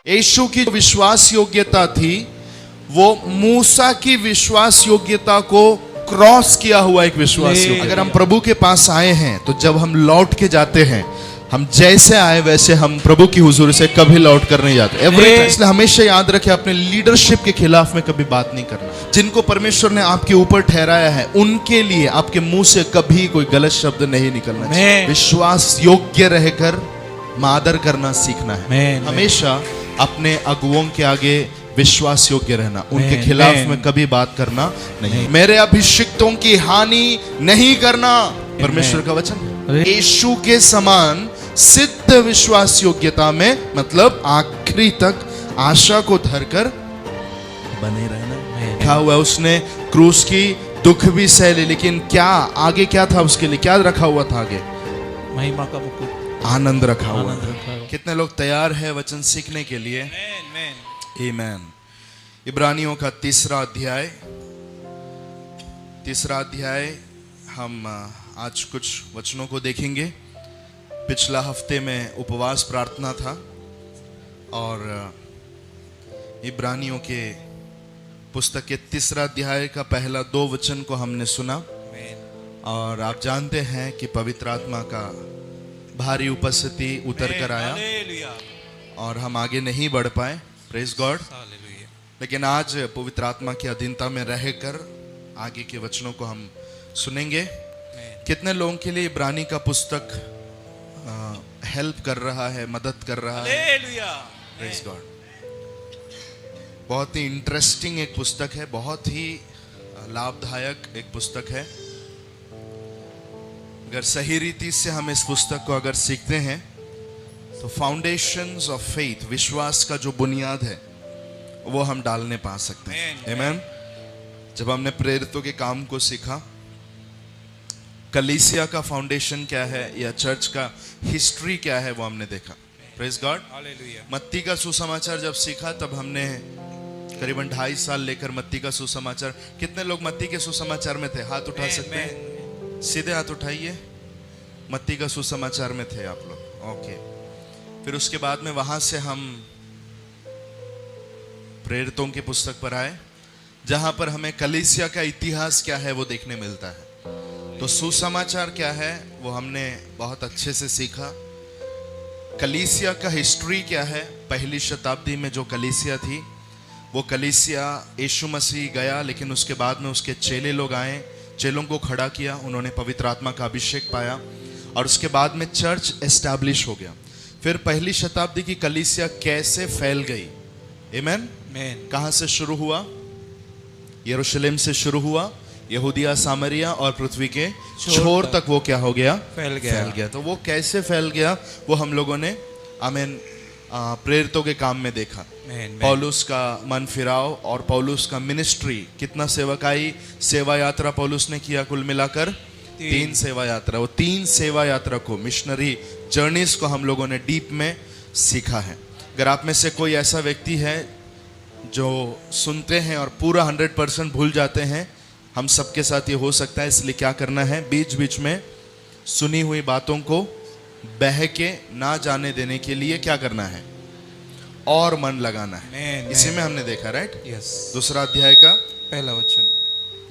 यीशु की विश्वास योग्यता थी वो मूसा की विश्वास योग्यता को क्रॉस किया हुआ एक विश्वास योग्यता। अगर हम प्रभु के पास आए हैं तो जब हम लौट के जाते हैं, हम जैसे आए वैसे हम प्रभु की हुजूर से कभी लौट कर नहीं जाते। इसलिए हमेशा याद रखें, अपने लीडरशिप के खिलाफ में कभी बात नहीं करना। जिनको परमेश्वर ने आपके ऊपर ठहराया है उनके लिए आपके मुंह से कभी कोई गलत शब्द नहीं निकलना चाहिए। विश्वास योग्य रहकर आदर करना सीखना है। हमेशा अपने अगुओं के आगे विश्वास योग्य रहना, उनके खिलाफ में कभी बात करना नहीं। मेरे अभिषिक्तों की हानि नहीं करना, परमेश्वर का वचन। यीशु के समान सिद्ध विश्वास योग्यता में मतलब आखिरी तक आशा को धरकर बने रहना। क्या हुआ, उसने क्रूस की दुख भी सह ली, लेकिन क्या आगे क्या था उसके लिए, क्या रखा हुआ था आगे? महिमा का मुकुट, आनंद रखा हुआ। कितने लोग तैयार है वचन सीखने के लिए? आमीन। इब्रानियों का तीसरा अध्याय हम आज कुछ वचनों को देखेंगे। पिछला हफ्ते में उपवास प्रार्थना था और इब्रानियों के पुस्तक के तीसरा अध्याय का पहला 2 वचन को हमने सुना। और आप जानते हैं कि पवित्र आत्मा का भारी उपस्थिति उतर कर आया और हम आगे नहीं बढ़ पाए। Praise God. लेकिन आज पवित्र आत्मा की अधीनता में रहकर आगे के वचनों को हम सुनेंगे। कितने लोगों के लिए इब्रानी का पुस्तक हेल्प कर रहा है, मदद कर रहा है? Praise God. बहुत ही इंटरेस्टिंग एक पुस्तक है, बहुत ही लाभदायक एक पुस्तक है। अगर सही रीति से हम इस पुस्तक को अगर सीखते हैं तो फाउंडेशंस ऑफ फेथ, विश्वास का जो बुनियाद है वो हम डालने पा सकते हैं। आमीन। जब हमने प्रेरितों के काम को सीखा, कलीसिया का फाउंडेशन क्या है या चर्च का हिस्ट्री क्या है वो हमने देखा। Praise God. मत्ती का सुसमाचार जब सीखा तब हमने करीबन 2.5 साल लेकर मत्ती का सुसमाचार। कितने लोग मत्ती के सुसमाचार में थे? हाथ उठा सकते हैं? सीधे हाथ उठाइए। मत्ती का सुसमाचार में थे आप लोग? ओके। फिर उसके बाद में वहां से हम प्रेरितों की पुस्तक पर आए, जहां पर हमें कलीसिया का इतिहास क्या है वो देखने मिलता है। तो सुसमाचार क्या है वो हमने बहुत अच्छे से सीखा। कलीसिया का हिस्ट्री क्या है, पहली शताब्दी में जो कलीसिया थी वो कलीसिया यीशु मसीह गया, लेकिन उसके बाद में उसके चेले लोग आए, चेलों को खड़ा किया, उन्होंने पवित्र आत्मा का अभिषेक पाया और उसके बाद में चर्च एस्टैब्लिश हो गया। फिर पहली शताब्दी की कलीसिया कैसे फैल गई? आमीन। कहां से शुरू हुआ? यरूशलेम से शुरू हुआ, यहूदिया, सामरिया और पृथ्वी के छोर तक वो क्या हो गया? फैल गया। तो वो कैसे फैल गया वो हम लोगों ने आमीन प्रेरितों के काम में देखा। पौलुस का मन फिराव और पौलुस का मिनिस्ट्री, कितना सेवकाई सेवा यात्रा पौलुस ने किया, कुल मिलाकर 3 सेवा यात्रा। वो 3 सेवा यात्रा को, मिशनरी जर्नीज को हम लोगों ने डीप में सीखा है। अगर आप में से कोई ऐसा व्यक्ति है जो सुनते हैं और पूरा 100% भूल जाते हैं, हम सबके साथ ये हो सकता है। इसलिए क्या करना है, बीच बीच में सुनी हुई बातों को बह के ना जाने देने के लिए क्या करना है, और मन लगाना है। इसी में हमने देखा, राइट? दूसरा अध्याय का पहला वचन।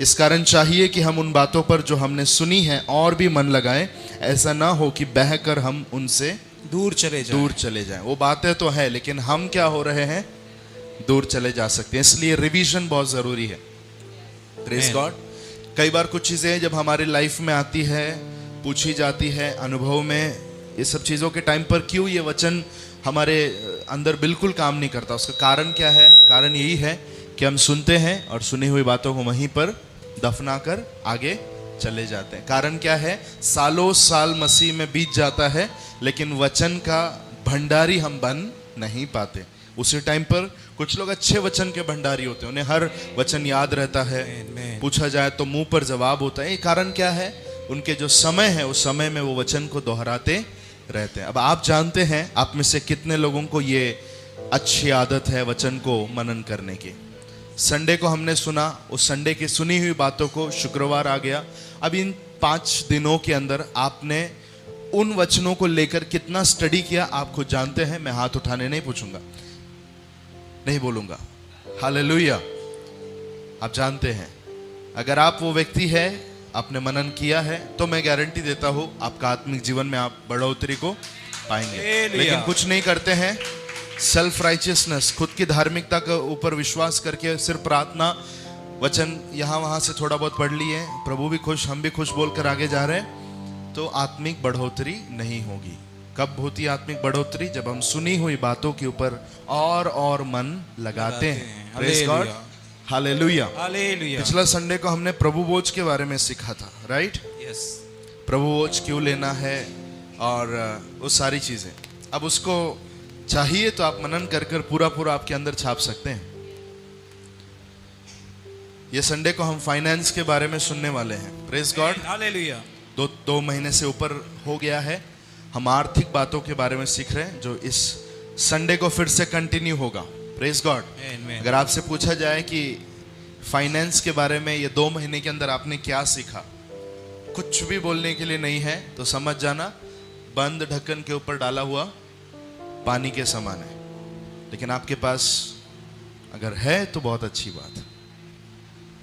इस कारण चाहिए कि हम उन बातों पर जो हमने सुनी है और भी मन लगाएं, ऐसा ना हो कि बहकर हम उनसे दूर चले जाएं। वो बातें तो है लेकिन हम क्या हो रहे हैं, दूर चले जा सकते हैं। इसलिए रिवीजन बहुत जरूरी है। Praise God. कई बार कुछ चीजें जब हमारी लाइफ में आती है, पूछी जाती है अनुभव में, ये सब चीजों के टाइम पर क्यों ये वचन हमारे अंदर बिल्कुल काम नहीं करता, उसका कारण क्या है? कारण यही है कि हम सुनते हैं और सुनी हुई बातों को वहीं पर दफना कर आगे चले जाते हैं। कारण क्या है? सालों साल मसीह में बीत जाता है लेकिन वचन का भंडारी हम बन नहीं पाते। उसी टाइम पर कुछ लोग अच्छे वचन के भंडारी होते हैं, उन्हें हर वचन याद रहता है, पूछा जाए तो मुंह पर जवाब होता है। ये कारण क्या है? उनके जो समय है उस समय में वो वचन को दोहराते रहते हैं। अब आप जानते हैं आप में से कितने लोगों को ये अच्छी आदत है वचन को मनन करने की। संडे को हमने सुना, उस संडे की सुनी हुई बातों को शुक्रवार आ गया। अब इन 5 दिनों के अंदर आपने उन वचनों को लेकर कितना स्टडी किया आप खुद जानते हैं, मैं हाथ उठाने नहीं पूछूंगा। नहीं बोलूंगा। हालेलुया। आप जानते हैं, अगर आप वो व्यक्ति है, आपने मनन किया है, तो मैं गारंटी देता हूं आपका आत्मिक जीवन में आप बढ़ोतरी को पाएंगे। हालेलुया। लेकिन कुछ नहीं करते हैं, सेल्फ राइचियसनेस, खुद की धार्मिकता के ऊपर विश्वास करके सिर्फ प्रार्थना वचन यहाँ वहां से थोड़ा बहुत पढ़ लिए, प्रभु भी खुश हम भी खुश बोलकर आगे जा रहे हैं, तो आत्मिक बढ़ोतरी नहीं होगी। कब होती है आत्मिक बढ़ोतरी? जब हम सुनी हुई बातों के ऊपर और मन लगाते हैं। Praise God, hallelujah. हालेलुया। पिछला संडे को हमने प्रभु भोज के बारे में सीखा था, राइट? यस। प्रभु भोज क्यों लेना है और वो सारी चीजें। अब उसको चाहिए तो आप मनन कर कर पूरा आपके अंदर छाप सकते हैं। ये संडे को हम फाइनेंस के बारे में सुनने वाले हैं। Praise God. हालेलुया। दो महीने से ऊपर हो गया है, हम आर्थिक बातों के बारे में सीख रहे हैं, जो इस संडे को फिर से कंटिन्यू होगा। Praise God. आमीन। अगर आपसे पूछा जाए कि फाइनेंस के बारे में ये 2 महीने के अंदर आपने क्या सीखा, कुछ भी बोलने के लिए नहीं है, तो समझ जाना बंद ढक्कन के ऊपर डाला हुआ पानी के समान है। लेकिन आपके पास अगर है तो बहुत अच्छी बात।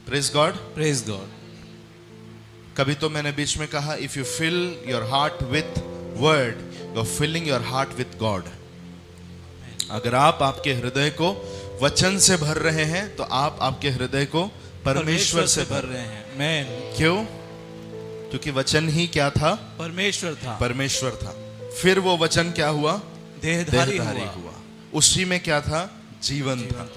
Praise God. Praise God. कभी तो मैंने बीच में कहा, if you fill your heart with word, you are filling your heart with God. अगर आप आपके हृदय को वचन से भर रहे हैं, तो आप आपके हृदय को परमेश्वर से भर रहे हैं। आमीन। क्यों? क्योंकि वचन ही क्या था? परमेश्वर था। परमेश्वर था। फिर वो वचन क्या हुआ? देहधारी हुआ। उसी में क्या था? जीवन था।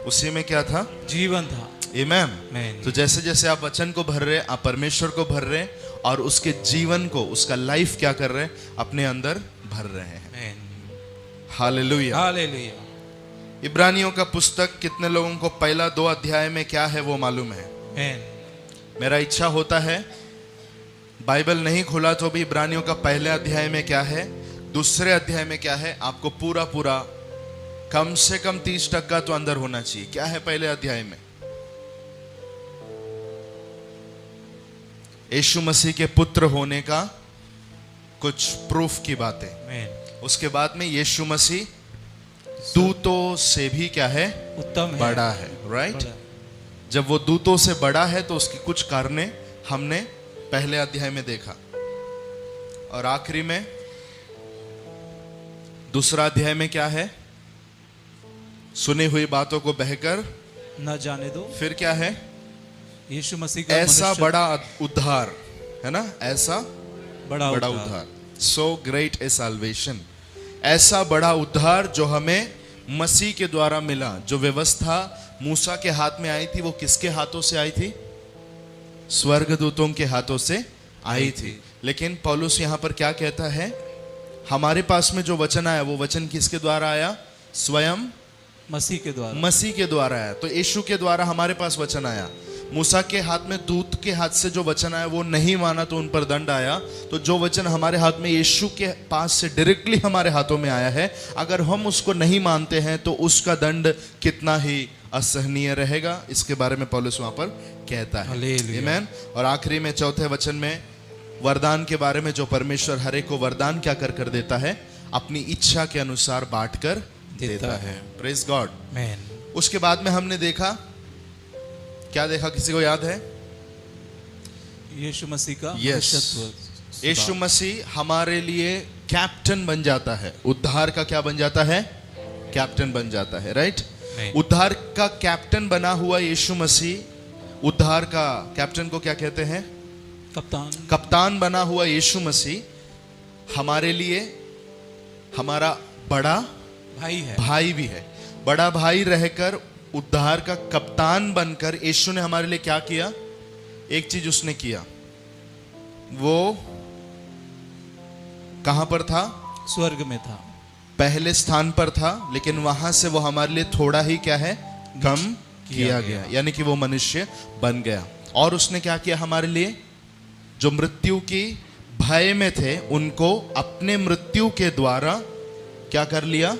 उसी में क्या था? जीवन था। आमीन। तो जैसे जैसे आप वचन को भर रहे, आप परमेश्वर को भर रहे, और उसके जीवन को, उसका लाइफ क्या कर रहे? अपने अंदर भर रहे हैं। हालेलुया। हालेलुया। इब्रानियों का पुस्तक कितने लोगों को पहला 2 अध्याय में क्या है वो मालूम है? आमीन। मेरा इच्छा होता है, बाइबल नहीं खोला तो भी इब्रानियों का पहले अध्याय में क्या है, दूसरे अध्याय में क्या है, आपको पूरा कम से कम 30% तो अंदर होना चाहिए। क्या है पहले अध्याय में? यीशु मसीह के पुत्र होने का कुछ प्रूफ की बातें। आमीन। उसके बाद में यीशु मसीह दूतों से भी क्या है? उत्तम है। बड़ा है, राइट? बड़ा। जब वो दूतों से बड़ा है तो उसकी कुछ कारणे हमने पहले अध्याय में देखा, और आखिरी में दूसरा अध्याय में क्या है? सुनी हुई बातों को बहकर न जाने दो। फिर क्या है? यीशु मसीह का ऐसा मनुष्य बड़ा उद्धार, है ना? ऐसा बड़ा उद्धार। So great a salvation. ऐसा बड़ा उद्धार जो हमें मसीह के द्वारा मिला। जो व्यवस्था मूसा के हाथ में आई थी, वो किसके हाथों से आई थी? स्वर्गदूतों के हाथों से आई थी। लेकिन पौलुस यहां पर क्या कहता है? हमारे पास में जो वचन आया, वो वचन किसके द्वारा आया? स्वयं मसीह के द्वारा। मसीह के द्वारा आया। तो यीशु के द्वारा हमारे पास वचन आया। मूसा के हाथ में, दूत के हाथ से जो वचन आया वो नहीं माना तो उन पर दंड आया। तो जो वचन हमारे हाथ में यीशु के पास से डायरेक्टली हमारे हाथों में आया है, अगर हम उसको नहीं मानते हैं तो उसका दंड कितना ही असहनीय रहेगा। इसके बारे में पौलुस वहां पर कहता है। आमीन। और आखिरी में चौथे वचन में वरदान के बारे में, जो परमेश्वर हर एक को वरदान क्या कर देता है? अपनी इच्छा के अनुसार बांट कर देता है। Praise God. आमीन। उसके बाद में हमने देखा, क्या देखा? किसी को याद है? यीशु मसीह का Yes. मनुष्यत्व। यीशु मसीह हमारे लिए कैप्टन बन जाता है। उद्धार का क्या बन जाता है? कैप्टन बन जाता है, राइट? उद्धार का कैप्टन बना हुआ यीशु मसीह, उद्धार का कैप्टन को क्या कहते हैं? कप्तान। कप्तान बना हुआ यीशु मसीह हमारे लिए हमारा बड़ा भाई भी है। बड़ा भाई रहकर उद्धार का कप्तान बनकर यीशु ने हमारे लिए क्या किया? एक चीज उसने किया, वो कहां पर था? स्वर्ग में था, पहले स्थान पर था, लेकिन वहां से वो हमारे लिए थोड़ा ही क्या है? कम किया गया, यानी कि वो मनुष्य बन गया। और उसने क्या किया हमारे लिए? जो मृत्यु की भय में थे, उनको अपने मृत्यु के द्वारा क्या कर लिया?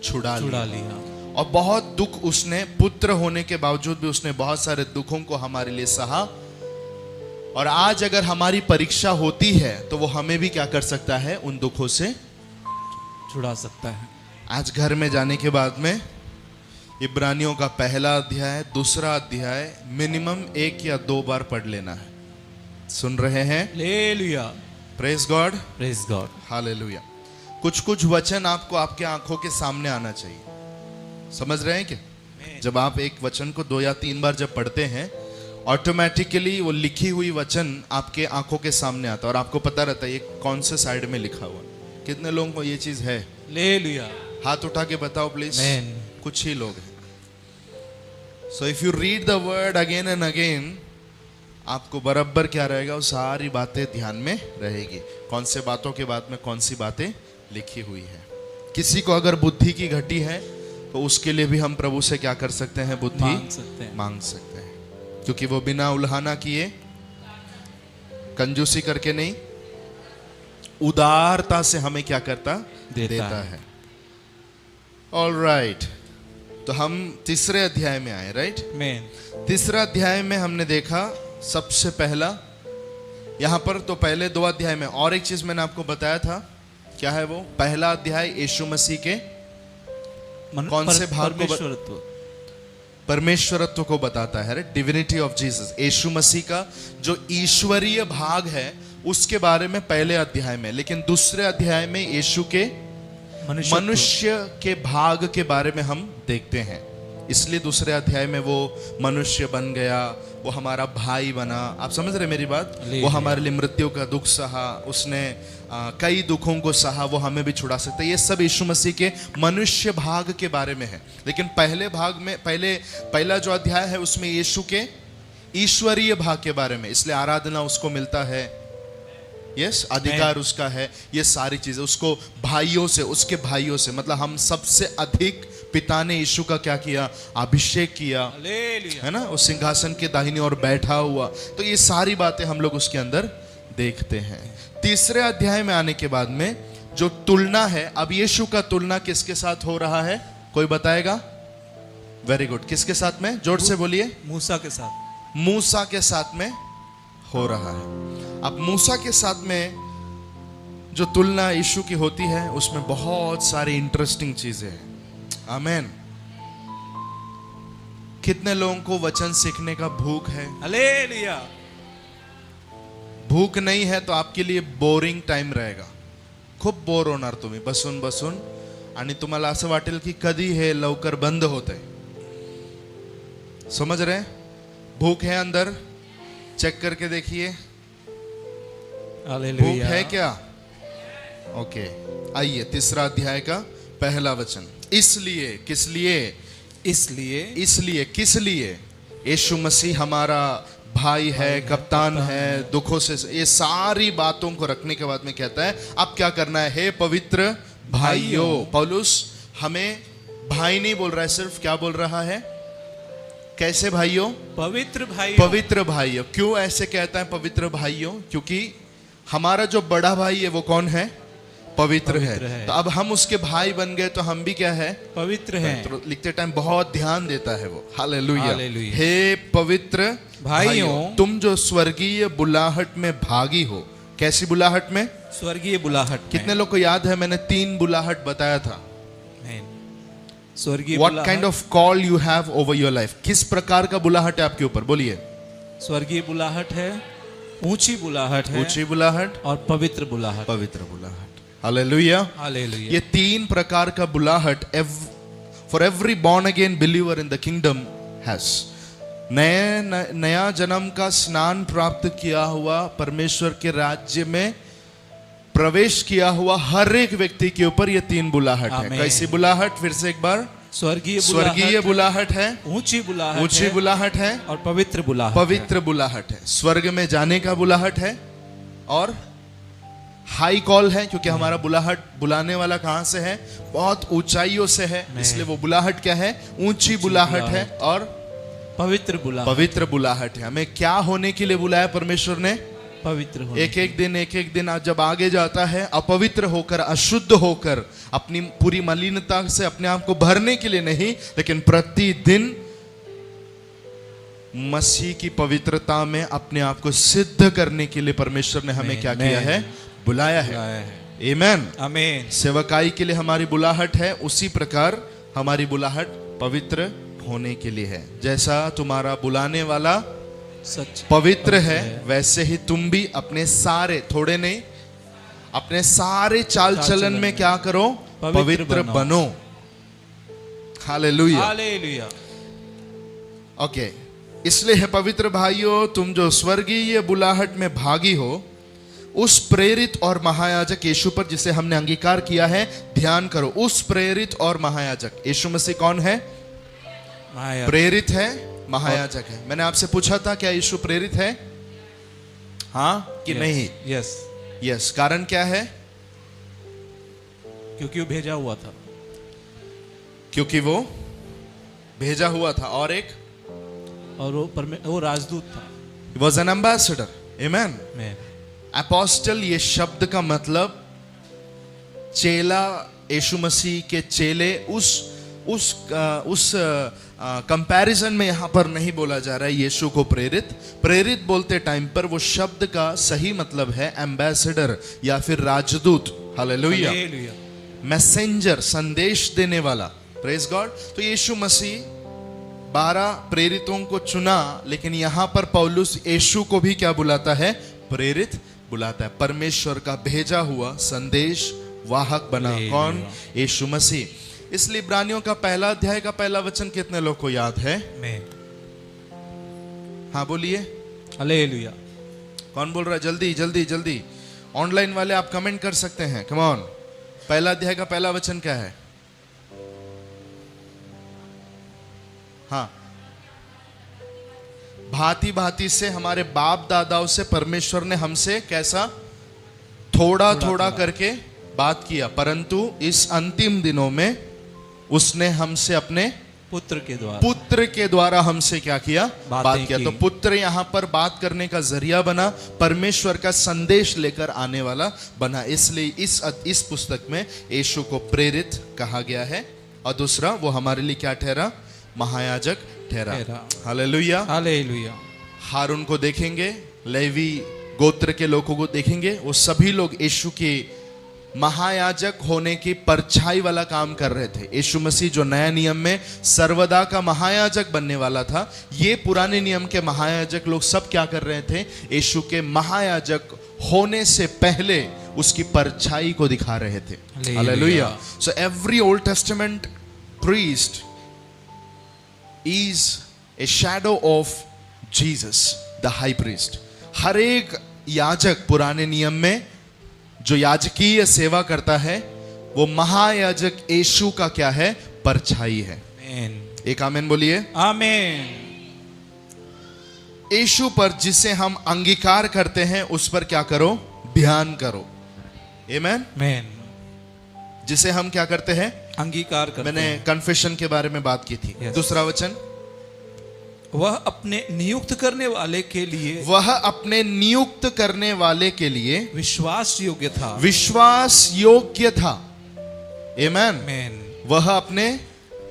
छुड़ा लिया। और बहुत दुख उसने, पुत्र होने के बावजूद भी उसने बहुत सारे दुखों को हमारे लिए सहा। और आज अगर हमारी परीक्षा होती है तो वो हमें भी क्या कर सकता है? उन दुखों से छुड़ा सकता है। आज घर में जाने के बाद में इब्रानियों का पहला अध्याय, दूसरा अध्याय मिनिमम 1 या 2 बार पढ़ लेना है। सुन रहे हैं? Hallelujah. Praise God, praise God. Hallelujah. कुछ कुछ वचन आपको आपके आंखों के सामने आना चाहिए। समझ रहे हैं क्या? जब आप एक वचन को 2 या 3 बार जब पढ़ते हैं, ऑटोमेटिकली वो लिखी हुई वचन आपके आंखों के सामने आता है और आपको पता रहता है ये कौन से साइड में लिखा हुआ। कितने लोगों को ये चीज है? हालेलुया। हाथ उठा के बताओ प्लीज। आमेन। कुछ ही लोग हैं। So if you read the word again and again, आपको बराबर क्या रहेगा, वो सारी बातें ध्यान में रहेगी। कौन से बातों के बाद में कौन सी बातें लिखी हुई है। किसी को अगर बुद्धि की घटी है तो उसके लिए भी हम प्रभु से क्या कर सकते हैं? बुद्धि मांग सकते हैं। क्योंकि वो बिना उल्हाना किए, कंजूसी करके नहीं, उदारता से हमें क्या करता? देता है। ऑलराइट, तो हम तीसरे अध्याय में आए, राइट? आमेन। तीसरा अध्याय में हमने देखा सबसे पहला, यहां पर तो पहले 2 अध्याय में और एक चीज मैंने आपको बताया था। क्या है वो? पहला अध्याय यीशु मसीह के कौन से भाग को? परमेश्वरत्व को बताता है, right? Divinity of Jesus. Yishu Masih का जो ईश्वरीय भाग है उसके बारे में पहले अध्याय में, लेकिन दूसरे अध्याय में यीशु के मनुष्य के भाग के बारे में हम देखते हैं। इसलिए दूसरे अध्याय में वो मनुष्य बन गया, वो हमारा भाई बना। आप समझ रहे मेरी बात? वो हमारे लिए मृत्यु का दुख सहा, उसने कई दुखों को सहा, वो हमें भी छुड़ा सकता है। ये सब यीशु मसीह के मनुष्य भाग के बारे में है। लेकिन पहले भाग में पहला जो अध्याय है उसमें यीशु के ईश्वरीय भाग के बारे में, इसलिए आराधना उसको मिलता है, यस, अधिकार उसका है। ये सारी चीजें उसको भाइयों से, उसके भाइयों से, मतलब हम सबसे अधिक पिता ने यीशु का क्या किया? अभिषेक किया, है ना? उस सिंहासन के दाहिनी ओर बैठा हुआ। तो ये सारी बातें हम लोग उसके अंदर देखते हैं। तीसरे अध्याय में आने के बाद में जो तुलना है, अब यीशु का तुलना किसके साथ हो रहा है? कोई बताएगा? Very good. किसके साथ में? जोर से बोलिए। मूसा के साथ। मूसा के साथ में हो रहा है। अब मूसा के साथ में जो तुलना यीशु की होती है उसमें बहुत सारी इंटरेस्टिंग चीजें हैं। आमेन। कितने लोगों को वचन सीखने का भूख है? हालेलुया। भूक नहीं है तो आपके लिए बोरिंग टाइम रहेगा. खूप बोर होणार तुम्ही बसून बसून आणि तुम्हाला असं वाटेल की कधी हे लवकर बंद होतंय. समझ रहे हैं? भूख है अंदर, चेक करके देखिए. भूख है क्या? ओके, आइए तीसरा अध्याय का पहला वचन. इसलिए, किस लिए? इसलिए किस लिए? यीशु मसीह हमारा भाई है, कप्तान है, दुखों से, ये सारी बातों को रखने के बाद में कहता है अब क्या करना है? हे पवित्र भाइयों. पौलुस हमें भाई नहीं बोल रहा है, सिर्फ क्या बोल रहा है? कैसे भाइयों? पवित्र भाइयों. पवित्र भाइयों. क्यों ऐसे कहता है पवित्र भाइयों? क्योंकि हमारा जो बड़ा भाई है वो कौन है? पवित्र है. तो अब हम उसके भाई बन गए तो हम भी क्या है? पवित्र हैं. तो लिखते टाइम बहुत ध्यान देता है वो. हालेलुया. हालेलुया. हे पवित्र भाइयों, तुम जो स्वर्गीय बुलाहट में भागी हो. कैसी बुलाहट में? स्वर्गीय बुलाहट. कितने लोग को याद है मैंने 3 बुलाहट बताया था? स्वर्गीय What kind of call you have over your life? किस प्रकार का बुलाहट है आपके ऊपर? बोलिए. स्वर्गीय बुलाहट है, ऊंची बुलाहट है, ऊंची बुलाहट और पवित्र बुलाहट. पवित्र बुलाहट. हालेलुया. हालेलुया. ये 3 प्रकार का बुलाहट for every born again believer in the kingdom has. नया जन्म का स्नान प्राप्त किया हुआ, परमेश्वर के राज्य में प्रवेश किया हुआ हर एक व्यक्ति के ऊपर ये 3 बुलाहट है. कैसी बुलाहट? फिर से एक बार. स्वर्गीय बुलाहट है, ऊंची बुलाहट है और पवित्र बुलाहट है. स्वर्ग में जाने का बुलाहट है और हाई कॉल है, क्योंकि हमारा बुलाने वाला कहां से है? बहुत ऊंचाइयों से है. इसलिए वो बुलाहट क्या है? ऊंची बुलाहट है और पवित्र बुलाहट है. हमें क्या होने के लिए बुलाया परमेश्वर ने? पवित्र. एक एक दिन जब आगे जाता है, अपवित्र होकर, अशुद्ध होकर, अपनी पूरी मलिनता से अपने आप को भरने के लिए नहीं, लेकिन प्रतिदिन मसीह की पवित्रता में अपने आप को सिद्ध करने के लिए परमेश्वर ने हमें क्या किया है? बुलाया है. आमेन. आमेन. सेवकाई के लिए हमारी बुलाहट है, उसी प्रकार हमारी बुलाहट पवित्र होने के लिए है। जैसा तुम्हारा बुलाने वाला सच पवित्र है वैसे ही तुम भी अपने सारे, थोड़े नहीं, अपने सारे चाल चलन में क्या करो? पवित्र बनो। हालेलुया। हालेलुया। ओके, इसलिए है पवित्र भाइयों, तुम जो स्वर्गीय बुलाहट में भागी हो, उस प्रेरित और महायाजक यीशु पर जिसे हमने अंगीकार किया है ध्यान करो। उस प्रेरित और महायाजक यीशु मसीह कौन है? महायाजक। प्रेरित है, महायाजक है। मैंने आपसे पूछा था क्या यीशु प्रेरित है? हाँ कि नहीं? यस। यस। कारण क्या है? क्योंकि वो भेजा हुआ था। क्योंकि वो भेजा हुआ था। और एक, और वो राजदूत था। Was an ambassador. आमेन। मैं अपोस्टल, ये शब्द का मतलब चेला, यीशु मसीह के चेले, उस कंपैरिजन में यहां पर नहीं बोला जा रहा है यीशु को प्रेरित बोलते टाइम पर वो शब्द का सही मतलब है एम्बेसडर या फिर राजदूत। हालेलुया। हालेलुया। मैसेंजर, संदेश देने वाला। Praise God. तो यीशु मसीह 12 प्रेरितों को चुना, लेकिन यहां पर पौलुस यीशु को भी क्या बुलाता है? प्रेरित बुलाता है। परमेश्वर का भेजा हुआ संदेश वाहक बना। कौन? यीशु मसीह। इसलिए इब्रानियों का 1 अध्याय का 1 वचन कितने लोग को याद है? मैं। हाँ बोलिए। हालेलुया। कौन बोल रहा है? जल्दी जल्दी जल्दी। ऑनलाइन वाले आप कमेंट कर सकते हैं। Come on. 1 अध्याय का 1 वचन क्या है? हाँ, भांति भांति से हमारे बाप दादाओं से परमेश्वर ने हमसे कैसा थोड़ा थोड़ा करके बात किया, परंतु इस अंतिम दिनों में उसने हमसे अपने पुत्र के द्वारा हमसे क्या किया? बात किया। तो पुत्र यहां पर बात करने का जरिया बना, परमेश्वर का संदेश लेकर आने वाला बना। इसलिए इस पुस्तक में यीशु को प्रेरित कहा गया है। और दूसरा, वो हमारे लिए क्या ठहरा? महायाजक ठहरा। हालेलुया। हालेलुया। हारून को देखेंगे, लेवी गोत्र के लोगों को देखेंगे, वो सभी लोग यीशु के महायाजक होने की परछाई वाला काम कर रहे थे। यीशु मसीह जो नया नियम में सर्वदा का महायाजक बनने वाला था, ये पुराने नियम के महायाजक लोग सब क्या कर रहे थे? यीशु के महायाजक होने से पहले उसकी परछाई को दिखा रहे थे। Hallelujah. So every old testament priest is a shadow of Jesus, the high priest. हर एक याजक पुराने नियम में जो याजकीय सेवा करता है, वो महायाजक यीशु का क्या है? परछाई है। एक आमीन बोलिए। आमीन। यीशु पर जिसे हम अंगीकार करते हैं उस पर क्या करो? ध्यान करो। आमीन। जिसे हम क्या करते हैं? अंगीकार करते मैंने हैं। कन्फेशन के बारे में बात की थी। दूसरा वचन, वह अपने नियुक्त करने वाले के लिए, वह अपने नियुक्त करने वाले के लिए विश्वास योग्य था। विश्वास योग्य था। आमीन। वह अपने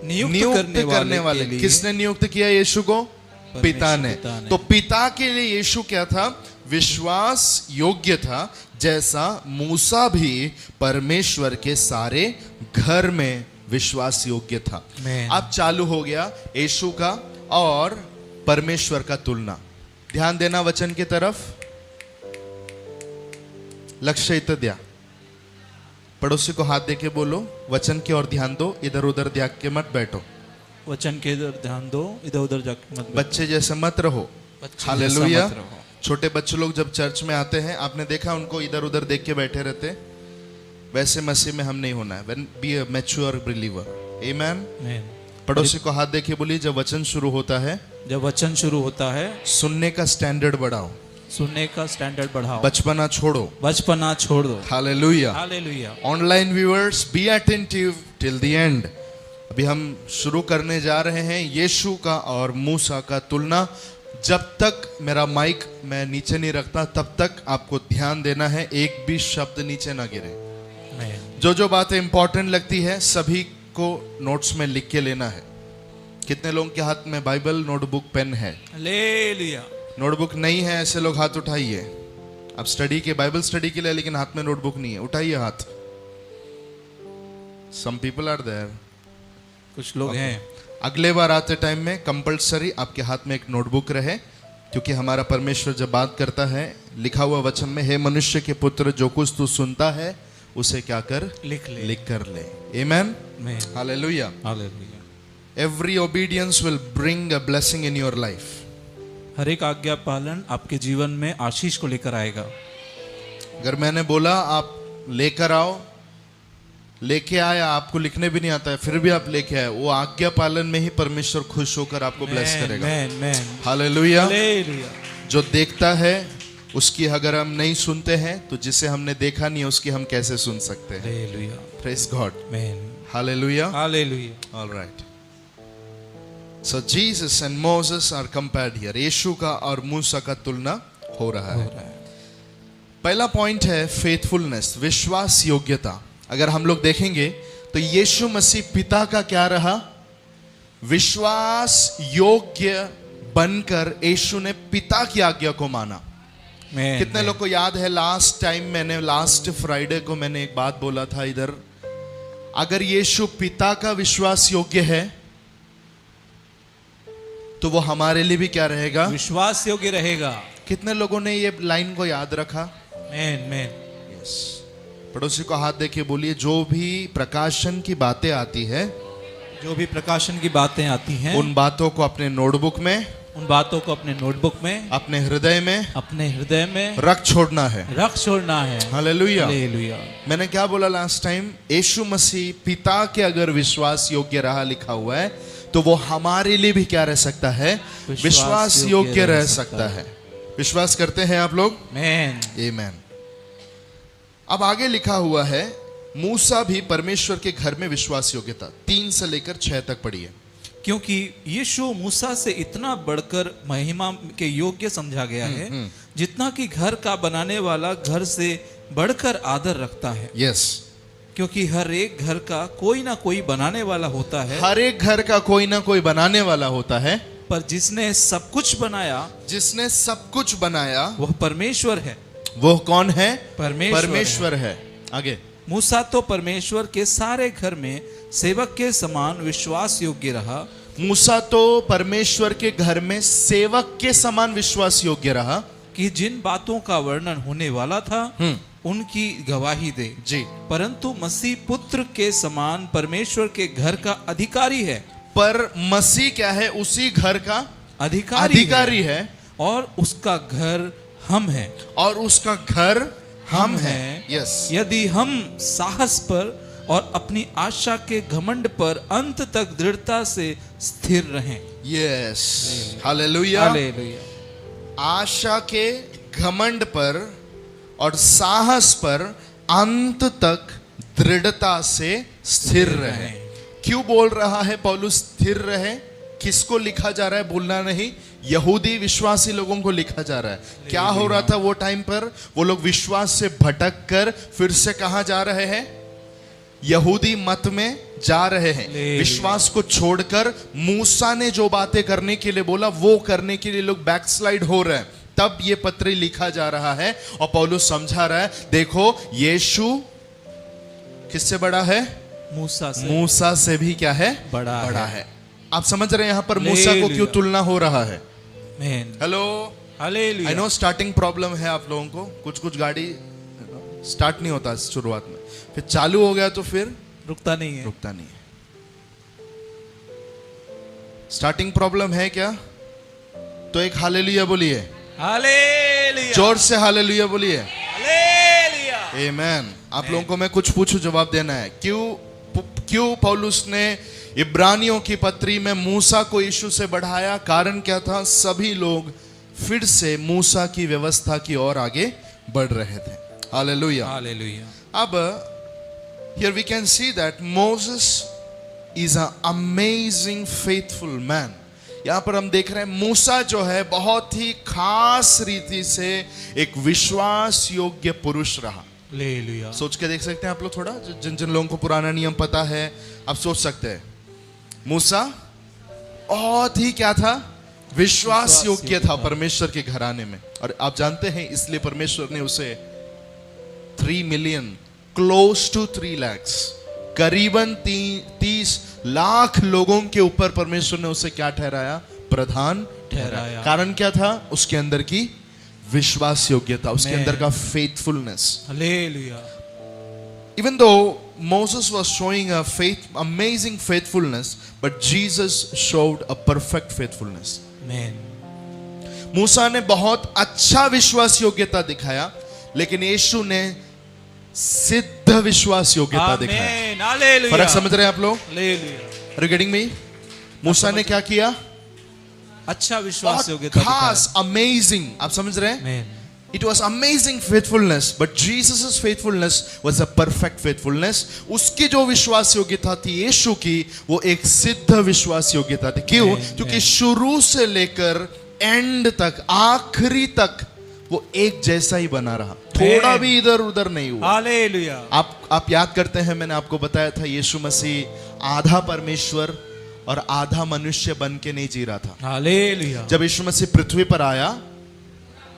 नियुक्त करने वाले। किसने नियुक्त किया यीशु को? पिता ने। तो पिता के लिए यीशु क्या था? विश्वास योग्य था, जैसा मूसा भी परमेश्वर के सारे घर में विश्वास योग्य था। अब चालू हो गया यीशु का और परमेश्वर का तुलना। ध्यान देना वचन की तरफ। लक्ष्य इत्या। पड़ोसी को हाथ देके बोलो, वचन की ओर ध्यान दो, इधर उधर देख के मत बैठो। वचन के इधर ध्यान दो, इधर उधर जाके मत बैठो। बच्चे जैसे मत रहो। हालेलुया। छोटे बच्चे लोग जब चर्च में आते हैं, आपने देखा उनको इधर उधर देख के बैठे रहते, वैसे मसीह में हम नहीं होना है। When be a mature believer. Amen. पड़ोसी को हाथ देखिए, बोलिए जब वचन शुरू होता है, जब वचन शुरू होता है, सुनने का स्टैंडर्ड बढ़ाओ, सुनने का स्टैंडर्ड बढ़ाओ, बचपना छोड़ो, बचपना छोड़ दो। Hallelujah. Hallelujah. Online viewers, be attentive till the end. अभी हम शुरू करने जा रहे हैं यीशु का और मूसा का तुलना। जब तक मेरा माइक मैं नीचे नहीं रखता, तब तक आपको ध्यान देना है, एक भी शब्द नीचे ना गिरे। जो बातें इंपॉर्टेंट लगती है सभी को नोट्स में लिख के लेना है। कितने लोगों के हाथ में बाइबल, नोटबुक, पेन है? हालेलुया। नोटबुक नहीं है ऐसे लोग हाथ उठाइए। अब स्टडी के, बाइबल स्टडी के लिए, लेकिन हाथ में नोटबुक नहीं है, उठाइए हाथ। Some people are there. कुछ लोग हैं। अगले बार आते टाइम में कंपलसरी आपके हाथ में एक नोटबुक रहे, क्योंकि हमारा परमेश्वर जब बात करता है, लिखा हुआ वचन में, हे मनुष्य के पुत्र जो कुछ तू सुनता है उसे क्या कर, लिख कर ले। Amen, hallelujah, hallelujah. Every obedience will bring a blessing in your life. हर एक आज्ञा पालन आपके जीवन में आशीष को लेकर आएगा। अगर मैंने बोला आप लेकर आओ, लेके आया, आपको लिखने भी नहीं आता है, फिर भी आप लेके आए, वो आज्ञा पालन में ही परमेश्वर खुश होकर आपको ब्लेस करेगा। हालेलुया। जो देखता है उसकी अगर हम नहीं सुनते हैं, तो जिसे हमने देखा नहीं उसकी हम कैसे सुन सकते हैं? Praise God, hallelujah, hallelujah. Alright, so Jesus and Moses are compared here. यीशु का और मूसा का तुलना हो रहा है। पहला पॉइंट है फेथफुलनेस, विश्वास योग्यता। अगर हम लोग देखेंगे तो यीशु मसीह पिता का क्या रहा? विश्वास योग्य बनकर यीशु ने पिता की आज्ञा को माना। कितने लोग को याद है लास्ट फ्राइडे को मैंने एक बात बोला था इधर, अगर यीशु पिता का विश्वास योग्य है तो वो हमारे लिए भी क्या रहेगा? विश्वास योग्य रहेगा। कितने लोगों ने ये लाइन को याद रखा? यस। पड़ोसी को हाथ देके बोलिए, जो भी प्रकाशन की बातें आती है, जो भी प्रकाशन की बातें आती हैं, उन बातों को अपने नोटबुक में, उन बातों को अपने नोटबुक में, अपने हृदय में रख छोड़ना है। Hallelujah, hallelujah. मैंने क्या बोला लास्ट टाइम? यीशु मसीह पिता के अगर विश्वास योग्य रहा लिखा हुआ है, तो वो हमारे लिए भी क्या रह सकता है? विश्वास योग्य रह सकता है। विश्वास करते हैं आप लोग? आमेन। अब आगे लिखा हुआ है, मूसा भी परमेश्वर के घर में विश्वास योग्य था। 3 से लेकर 6 तक पढ़िए। क्योंकि यीशु मूसा से इतना बढ़कर महिमा के योग्य समझा गया है, जितना कि घर का बनाने वाला घर से बढ़कर आदर रखता है। यस। क्योंकि हर एक घर का कोई ना कोई बनाने वाला होता है। हर एक घर का कोई ना कोई बनाने वाला होता है, पर जिसने सब कुछ बनाया, वह परमेश्वर है। वो कौन है? परमेश्वर है। आगे, मूसा तो परमेश्वर के सारे घर में सेवक के समान विश्वास योग्य रहा। मूसा तो परमेश्वर के घर में सेवक के समान विश्वास योग्य रहा, कि जिन बातों का वर्णन होने वाला था उनकी गवाही दे जी। परंतु मसीह पुत्र के समान परमेश्वर के घर का अधिकारी है। पर मसीह क्या है? उसी घर का अधिकारी है। और उसका घर हम हैं। यस। यदि हम साहस पर और अपनी आशा के घमंड पर अंत तक दृढ़ता से स्थिर रहें। Yes, hallelujah. आशा के घमंड पर और साहस पर अंत तक दृढ़ता से स्थिर रहे। क्यों बोल रहा है पौलुस स्थिर रहे? किसको लिखा जा रहा है? बोलना नहीं, यहूदी विश्वासी लोगों को लिखा जा रहा है। क्या हो रहा था वो टाइम पर? वो लोग विश्वास से भटक कर फिर से कहां जा रहे हैं? यहूदी मत में जा रहे हैं। विश्वास को छोड़कर मूसा ने जो बातें करने के लिए बोला वो करने के लिए लोग बैकस्लाइड हो रहे हैं। तब ये पत्र लिखा जा रहा है और पौलुस समझा रहा है, देखो यीशु किससे बड़ा है? मूसा से भी क्या है? बड़ा है। आप समझ रहे हैं यहां पर मूसा को क्यों तुलना हो रहा है? Hello, I know starting problem है आप लोगों को। कुछ गाड़ी स्टार्ट नहीं होता शुरुआत में, फिर चालू हो गया तो फिर रुकता नहीं है। स्टार्टिंग प्रॉब्लम है क्या? तो एक हालेलुया बोलिए, हालेलुया। जोर से हालेलुया बोलिए, हालेलुया। आमेन। आप लोगों को मैं कुछ पूछूं, जवाब देना है। क्यों पौलुस ने इब्रानियों की पत्री में मूसा को यीशु से बढ़ाया? कारण क्या था? सभी लोग फिर से मूसा की व्यवस्था की ओर आगे बढ़ रहे थे। Hallelujah, hallelujah. अब here we can see that Moses is an amazing faithful man। यहां पर हम देख रहे हैं मूसा जो है बहुत ही खास रीति से एक विश्वास योग्य पुरुष रहा। हालेलुया। सोच के देख सकते हैं आप लोग थोड़ा, जिन लोगों को पुराना नियम पता है, आप सोच सकते हैं मूसा बहुत ही क्या था? विश्वास योग्य था परमेश्वर के घराने में। और आप जानते हैं इसलिए परमेश्वर ने उसे 3 मिलियन, क्लोज टू 3 lakhs, करीबन 30 लाख लोगों के ऊपर परमेश्वर ने उसे क्या ठहराया? प्रधान ठहराया। कारण क्या था? उसके अंदर की विश्वास योग्यता, उसके अंदर का faithfulness. Hallelujah. Even though Moses was showing a amazing faithfulness, but Jesus showed a perfect faithfulness. आमेन। मूसा ने बहुत अच्छा विश्वास योग्यता दिखाया, लेकिन यीशु ने सिद्ध विश्वास योग्यता दिखाया। आमेन। हालेलुया। फर्क समझ रहे हैं आप लोग? Hallelujah. Are you getting me? मूसा ने क्या किया? अच्छा विश्वास बहुत योग्यता दिखाया। खास, अमेजिंग, आप समझ रहे हैं? आमेन। It was amazing faithfulness, but Jesus' faithfulness was a perfect faithfulness. उसकी जो विश्वास योग्यता थी यीशु की, वो एक सिद्ध विश्वास योग्यता थी। क्यों? क्योंकि शुरू से लेकर एंड तक, आखिरी तक वो एक जैसा ही बना रहा, थोड़ा भी इधर उधर नहीं हुआ। हालेलुया। आप याद करते हैं, मैंने आपको बताया था यीशु मसीह आधा परमेश्वर और आधा मनुष्य बन के नहीं जी रहा था। हालेलुया। जब यीशु मसीह पृथ्वी पर आया,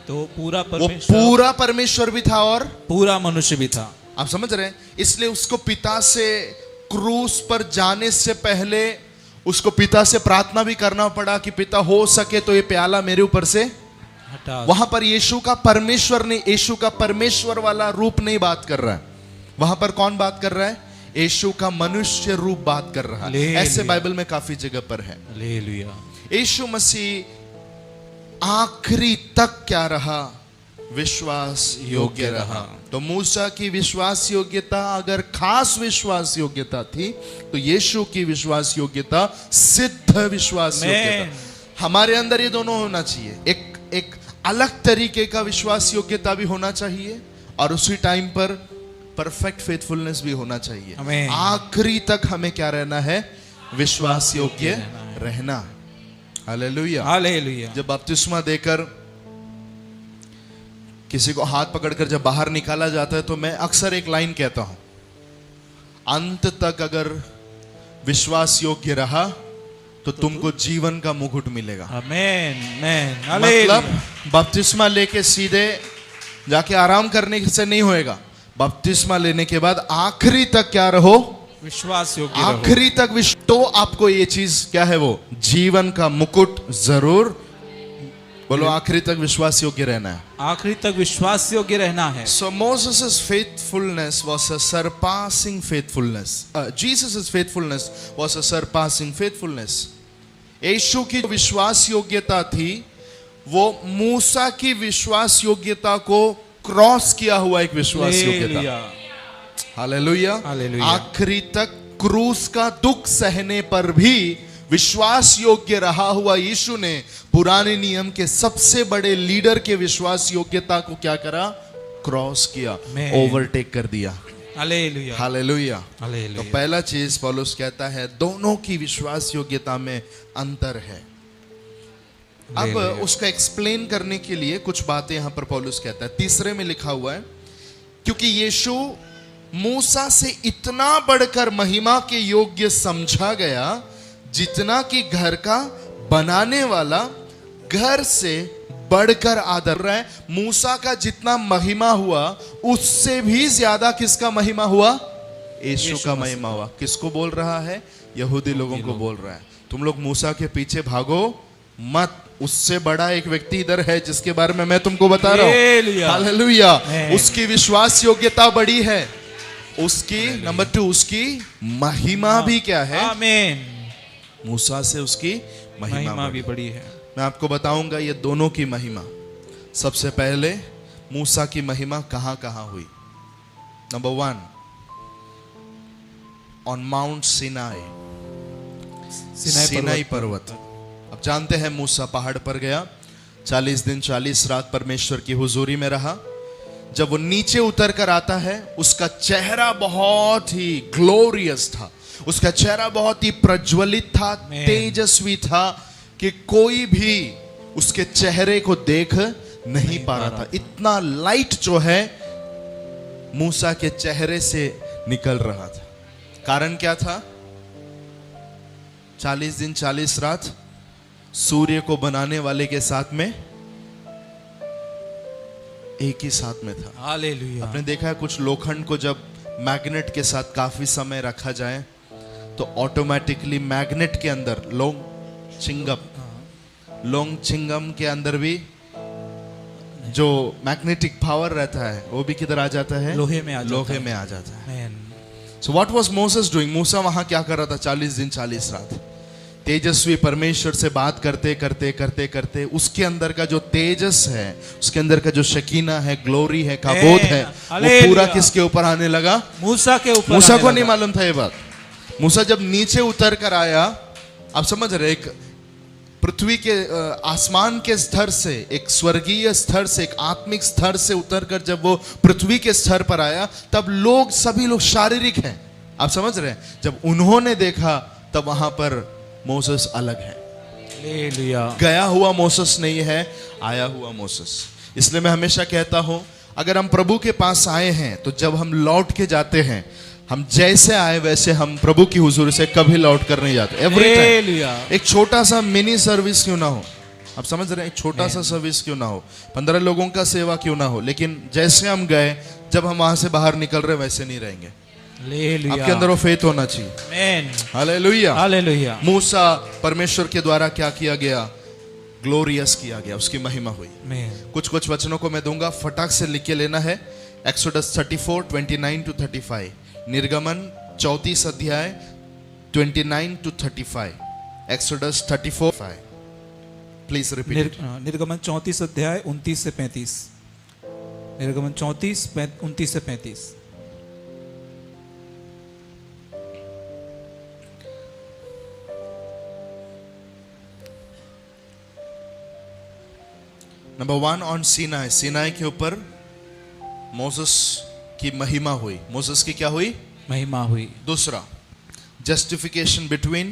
तो पूरा वो परमेश्वर, पूरा परमेश्वर भी था और पूरा मनुष्य भी था। आप समझ रहे हैं? इसलिए उसको पिता से क्रूस पर जाने से पहले उसको पिता से प्रार्थना भी करना पड़ा कि पिता हो सके तो ये प्याला मेरे ऊपर से हटा। वहां पर यीशु का परमेश्वर नहीं, यीशु का परमेश्वर वाला रूप नहीं बात कर रहा है। वहां पर कौन बात कर रहा है? यीशु का मनुष्य रूप बात कर रहा है। ऐसे बाइबल में काफी जगह पर है। हालेलुया। यीशु मसीह आखिरी तक क्या रहा? विश्वास योग्य रहा। तो मूसा की विश्वास योग्यता अगर खास विश्वास योग्यता थी, तो यीशु की विश्वास योग्यता सिद्ध विश्वास योग्यता। हमारे अंदर ये दोनों होना चाहिए। एक अलग तरीके का विश्वास योग्यता भी होना चाहिए, और उसी टाइम पर परफेक्ट फेथफुलनेस भी होना चाहिए। आमीन। आखिरी तक हमें क्या रहना है? विश्वास योग्य रहना। हालेलुया। हालेलुया। जब बपतिस्मा देकर किसी को हाथ पकड़कर जब बाहर निकाला जाता है, तो मैं अक्सर एक लाइन कहता हूं, अंत तक अगर विश्वास योग्य रहा तो तुमको जीवन का मुकुट मिलेगा। आमेन। आमेन। मतलब हालेलुया। बपतिस्मा लेके सीधे जाके आराम करने से नहीं होएगा। बपतिस्मा लेने के बाद आखिरी तक क्या रहो? विश्वास योग्य रहो। आखिरी तक तो आपको ये चीज क्या है? वो जीवन का मुकुट जरूर, बोलो, आखिरी तक विश्वास योग्य रहना है। आखिरी तक विश्वास योग्य रहना है। So Moses' faithfulness was a surpassing faithfulness. Jesus' faithfulness was a surpassing faithfulness. यीशु की विश्वास योग्यता थी, वो मूसा की विश्वास योग्यता को क्रॉस किया हुआ एक विश्वास योग्यता। हालेलुया। हालेलुया। हालेलुया। आखिरी तक क्रूस का दुख सहने पर भी विश्वास योग्य रहा हुआ यीशु ने पुराने नियम के सबसे बड़े लीडर के विश्वास योग्यता को क्या करा? क्रॉस किया, ओवरटेक कर दिया। हालेलुया। हालेलुया। हालेलुया। तो पहला चीज पौलुस कहता है, दोनों की विश्वास योग्यता में अंतर है। अब हालेलुया। उसका एक्सप्लेन करने के लिए कुछ बातें यहां पर पौलुस कहता है। तीसरे में लिखा हुआ है, क्योंकि यीशु मूसा से इतना बढ़कर महिमा के योग्य समझा गया, जितना कि घर का बनाने वाला घर से बढ़कर आदर रहा है। मूसा का जितना महिमा हुआ, उससे भी ज्यादा किसका महिमा हुआ? यीशु का महिमा हुआ। किसको बोल रहा है? यहूदी लोगों को बोल रहा है, तुम लोग मूसा के पीछे भागो मत, उससे बड़ा एक व्यक्ति इधर है जिसके बारे में मैं तुमको बता रहा हूं। हालेलुया। उसकी विश्वास योग्यता बड़ी है, उसकी नंबर 2 उसकी महिमा भी क्या है? आमीन। मूसा से उसकी महिमा भी बड़ी है। मैं आपको बताऊंगा ये दोनों की महिमा। सबसे पहले मूसा की महिमा कहां कहां हुई? Number 1 on Mount Sinai, Sinai पर्वत। अब जानते हैं मूसा पहाड़ पर गया, 40 दिन 40 रात परमेश्वर की हुजूरी में रहा। जब वो नीचे उतर कर आता है, उसका चेहरा बहुत ही ग्लोरियस था, उसका चेहरा बहुत ही प्रज्वलित था, तेजस्वी था, कि कोई भी उसके चेहरे को देख नहीं पा रहा था। इतना लाइट जो है मूसा के चेहरे से निकल रहा था। कारण क्या था? 40 दिन 40 रात सूर्य को बनाने वाले के साथ में एक ही साथ में था। हालेलुया। आपने देखा है कुछ लोखंड को जब मैग्नेट के साथ काफी समय रखा जाए तो ऑटोमेटिकली मैग्नेट के अंदर लोंग चिंगम के अंदर भी जो मैग्नेटिक पावर रहता है वो भी किधर आ जाता है? लोहे में आ जाता है। Amen. So what was Moses doing? Musa वहां क्या कर रहा था? 40 दिन 40 रात तेजस्वी परमेश्वर से बात करते करते करते करते उसके अंदर का जो तेजस है, उसके अंदर का जो शकीना है, ग्लोरी है, काबोत है, वो हालेलुया। पूरा किसके ऊपर आने लगा? मूसा के ऊपर मूसा आने को लगा। नहीं मालूम था ये बात। मूसा जब नीचे उतर कर आया, आप समझ रहे, एक पृथ्वी के आसमान के स्तर से, एक स्वर्गीय स्तर से, एक आत्मिक स्तर से उतरकर जब वो पृथ्वी के स्तर पर आया, तब लोग सभी लोग शारीरिक हैं। आप समझ रहे हैं? जब उन्होंने देखा तब वहां पर मोसेस अलग है। हालेलुया। गया हुआ मोसेस नहीं है, आया हुआ मोसेस। इसलिए मैं हमेशा कहता हूं, अगर हम प्रभु के पास आए हैं तो जब हम लौट के जाते हैं, हम जैसे आए वैसे हम प्रभु की हुजूरी से कभी लौट कर नहीं जाते। Every time hallelujah. एक छोटा सा मिनी सर्विस क्यों ना हो, आप समझ रहे हैं, एक छोटा सा सर्विस क्यों ना हो, 15 लोगों का सेवा क्यों ना हो, लेकिन जैसे हम गए, जब हम वहां से बाहर निकल रहे वैसे नहीं रहेंगे। हालेलुया। आपके अंदर वो फेथ होना चाहिए। आमेन। हालेलुया। हालेलुया। मूसा परमेश्वर के द्वारा क्या किया गया? ग्लोरियस किया गया, उसकी महिमा हुई। आमेन। कुछ वचनों को मैं दूंगा, फटाक से लिख के लेना है। एक्सोडस 34 29 to 35, निर्गमन 34 अध्याय 29 to 35, एक्सोडस 34:5। Please repeat. निर्गमन 34 अध्याय 29 से 35। निर्गमन 34 29 से 35। Number 1 on Sinai. सीनाई के ऊपर मोसेस की महिमा हुई। मोसेस की क्या हुई? महिमा हुई। दूसरा, जस्टिफिकेशन बिटवीन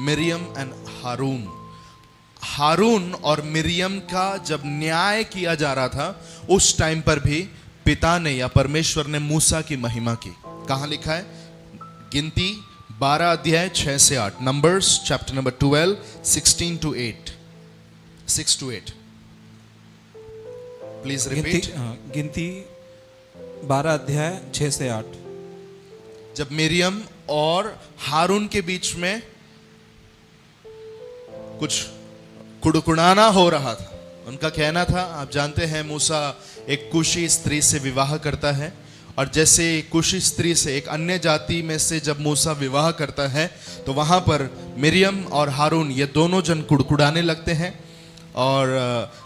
मिरियम एंड हारून। हारून और मिरियम का जब न्याय किया जा रहा था, उस टाइम पर भी पिता ने या परमेश्वर ने मूसा की महिमा की। कहां लिखा है? गिनती 12 अध्याय 6 से 8, numbers chapter number 12 16 to 8, 6 to 8। Please repeat. गिनती 12 अध्याय 6 से 8। जब मिरियम और हारून के बीच में कुछ कुड़कुड़ाना हो रहा था, उनका कहना था, आप जानते हैं मूसा एक कुशी स्त्री से विवाह करता है, और जैसे कुशी स्त्री से एक अन्य जाति में से जब मूसा विवाह करता है तो वहां पर मिरियम और हारून ये दोनों जन कुड़कुड़ाने लगते हैं और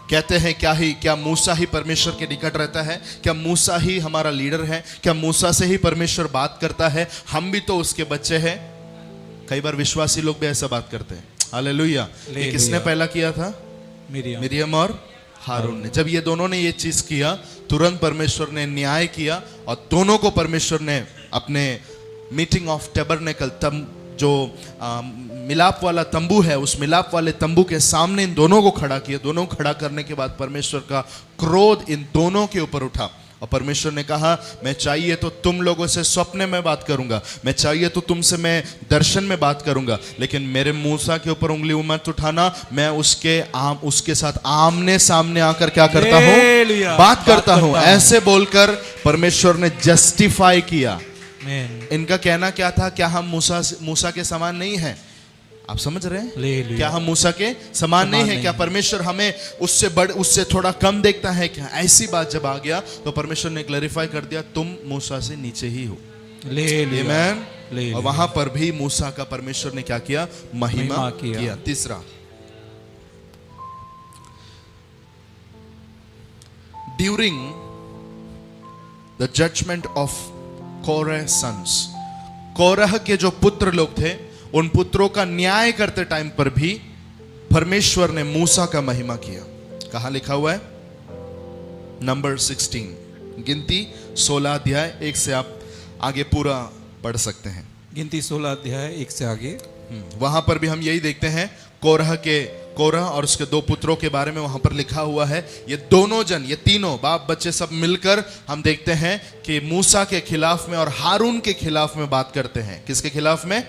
कहते हैं क्या मूसा ही परमेश्वर के निकट रहता है? क्या मूसा ही हमारा लीडर है? क्या मूसा से ही परमेश्वर बात करता है? हम भी तो उसके बच्चे हैं। कई बार विश्वासी लोग भी ऐसा बात करते हैं। हालेलुया। ये किसने पहला किया था? मिरियम और हारून ने। जब ये दोनों ने ये चीज किया, तुरंत परमेश्वर ने न्याय किया और दोनों को परमेश्वर ने अपने मीटिंग ऑफ टैबरनेकल, जो मिलाप वाला तंबू है, उस मिलाप वाले तंबू के सामने इन दोनों को खड़ा किया। दोनों खड़ा करने के बाद परमेश्वर का क्रोध इन दोनों के ऊपर उठा और परमेश्वर ने कहा, मैं चाहिए तो तुम लोगों से स्वप्न में बात करूंगा, मैं चाहिए तो तुमसे मैं दर्शन में बात करूंगा, लेकिन मेरे मूसा के ऊपर उंगली मत उठाना। मैं उसके साथ आमने सामने आकर क्या करता हूं? बात करता हूं। ऐसे बोलकर परमेश्वर ने जस्टिफाई किया। इनका कहना क्या था? क्या हम मूसा के समान नहीं हैं? आप समझ रहे हैं? क्या हम मूसा के समान नहीं है? क्या परमेश्वर हमें उससे थोड़ा कम देखता है क्या? ऐसी बात जब आ गया तो परमेश्वर ने क्लैरिफाई कर दिया, तुम मूसा से नीचे ही हो। आमीन। और वहां पर भी मूसा का परमेश्वर ने क्या किया? महिमा किया। तीसरा, during the judgment of Korah sons, Korah के जो पुत्र लोग थे, उन पुत्रों का न्याय करते टाइम पर भी परमेश्वर ने मूसा का महिमा किया। कहां लिखा हुआ है? नंबर 16, गिनती 16 अध्याय 1 से आप आगे पूरा पढ़ सकते हैं। गिनती 16 अध्याय 1 से आगे। वहां पर भी हम यही देखते हैं, कोरह और उसके 2 पुत्रों के बारे में वहां पर लिखा हुआ है। ये दोनों जन, ये तीनों बाप बच्चे सब मिलकर हम देखते हैं कि मूसा के खिलाफ में और हारून के खिलाफ में बात करते हैं। किसके खिलाफ में?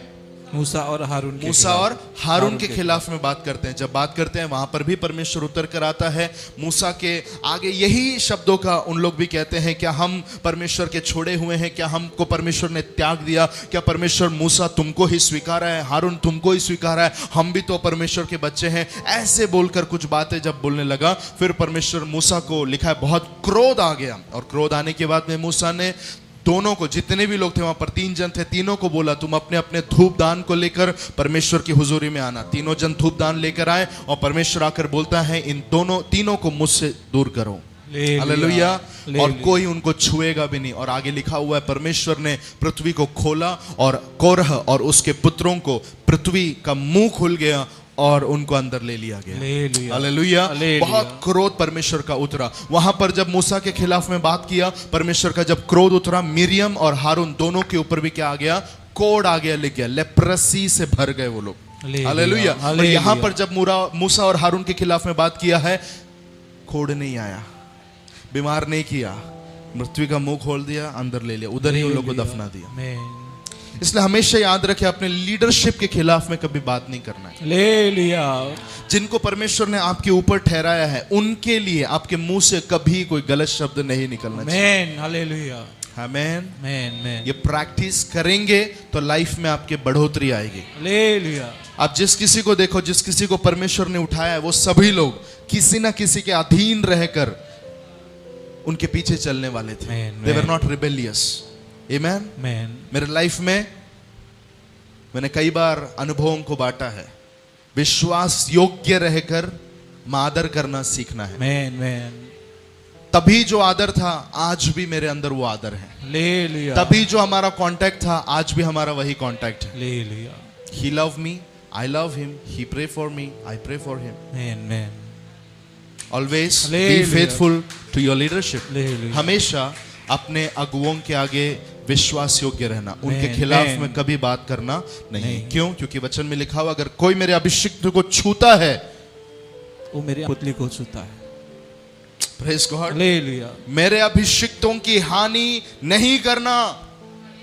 मूसा और हारून के मूसा खिलाफ। और हारून के खिलाफ में बात करते हैं। जब बात करते हैं वहां पर भी परमेश्वर उतर कर आता है। मूसा के आगे यही शब्दों का उन लोग भी कहते हैं, क्या हम परमेश्वर के छोड़े हुए हैं? क्या हमको परमेश्वर ने त्याग दिया? क्या परमेश्वर मूसा तुमको ही स्वीकारा है, हारून तुमको ही स्वीकारा है? हम भी तो परमेश्वर के बच्चे हैं। ऐसे बोलकर कुछ बातें जब बोलने लगा, फिर परमेश्वर मूसा को, लिखा है, बहुत क्रोध आ गया। और क्रोध आने के बाद में मूसा ने दोनों को, जितने भी लोग थे वहां पर 3 जन थे, तीनों को बोला तुम अपने अपने धूप दान को लेकर परमेश्वर की हुजूरी में आना। तीनों जन धूप दान लेकर आए और परमेश्वर आकर बोलता है इन तीनों को मुझसे दूर करो। हालेलुया। और कोई उनको छुएगा भी नहीं। और आगे लिखा हुआ है परमेश्वर ने पृथ्वी को खोला और कोरह और उसके पुत्रों को, पृथ्वी का मुंह खुल गया और उनको अंदर ले लिया गया। हालेलुया। बहुत क्रोध परमेश्वर का उतरा। वहां पर जब मूसा के खिलाफ में बात किया, परमेश्वर का जब क्रोध उतरा, मिरियम और हारून दोनों के ऊपर भी क्या आ गया? कोढ़ आ गया, लिख गया, लेप्रेसी से भर गए वो लोग। हालेलुया। और यहां पर जब मूसा और हारून के खिलाफ में बात किया है, कोढ़ नहीं आया, बीमार नहीं किया, पृथ्वी का मुंह खोल दिया, अंदर ले लिया, उधर ही उन लोगों को दफना दिया। इसलिए हमेशा याद रखें, अपने लीडरशिप के खिलाफ में कभी बात नहीं करना है। ले लिया। जिनको परमेश्वर ने आपके ऊपर ठहराया है, उनके लिए आपके मुंह से कभी कोई गलत शब्द नहीं निकलना चाहिए। हालेलुया। आमीन। ये प्रैक्टिस करेंगे तो लाइफ में आपके बढ़ोतरी आएगी। ले लिया। आप जिस किसी को देखो, जिस किसी को परमेश्वर ने उठाया है, वो सभी लोग किसी ना किसी के अधीन रहकर उनके पीछे चलने वाले थे। They were not rebellious. Amen? मेरे लाइफ में मैंने कई बार अनुभवों को बांटा है। विश्वास योग्य रहकर आदर करना सीखना है। तभी जो आदर था, आज भी मेरे अंदर वो आदर है। ले लिया। तभी जो हमारा कांटेक्ट था, आज भी हमारा वही कांटेक्ट है। ले लिया। He loved me, I love him. He pray for me, I pray for him. Always be faithful to your leadership. हमेशा अपने अगुओं के आगे विश्वास योग्य रहना, उनके खिलाफ में कभी बात करना नहीं। क्यों? क्योंकि वचन में लिखा हुआ, अगर कोई मेरे अभिषिक्त को छूता है, वो मेरे पुतली को छूता है। Praise God. ले लिया। मेरे अभिषिक्तों की हानि नहीं करना,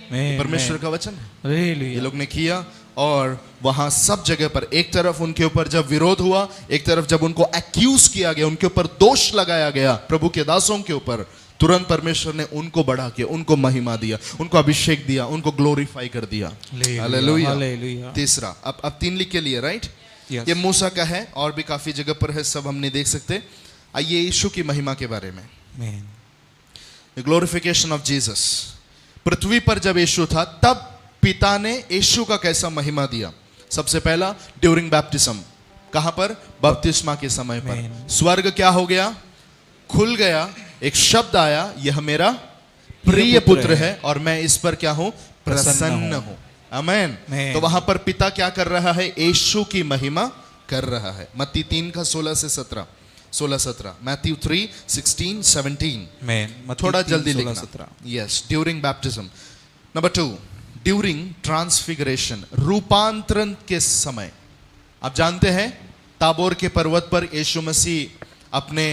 परमेश्वर का वचन है। ले लिया। ये लोग ने किया और वहां सब जगह पर एक तरफ उनके ऊपर जब विरोध हुआ, एक तरफ जब उनको एक्यूज किया गया, उनके ऊपर दोष लगाया गया प्रभु के दासों के ऊपर, तुरंत परमेश्वर ने उनको बढ़ा के, उनको महिमा दिया, उनको अभिषेक दिया, उनको ग्लोरीफाई कर दिया। हालेलुया। तीसरा, अब 3 लिख के लिए, राइट? ये मूसा का है और भी काफी जगह पर है, सब हम नहीं देख सकते। आइए यीशु की महिमा के बारे में। Glorification of Jesus. पृथ्वी पर जब यीशु था, तब पिता ने यीशु का कैसा महिमा दिया? सबसे पहला ड्यूरिंग बैप्टिज्म। कहां पर? बपतिस्मा के समय पर। स्वर्ग क्या हो गया? खुल गया। एक शब्द आया, यह मेरा प्रिय पुत्र है और मैं इस पर क्या हूं? प्रसन्न हूं। आमीन। तो वहां पर पिता क्या कर रहा है? यीशु की महिमा कर रहा है। मत्ती 3 का 16 से 17। मैथ्यू 3, 16, 17। थोड़ा जल्दी लिखना। Yes, during baptism. Number 2, during transfiguration, रूपांतरण के समय। आप जानते हैं ताबोर के पर्वत पर यीशु मसीह अपने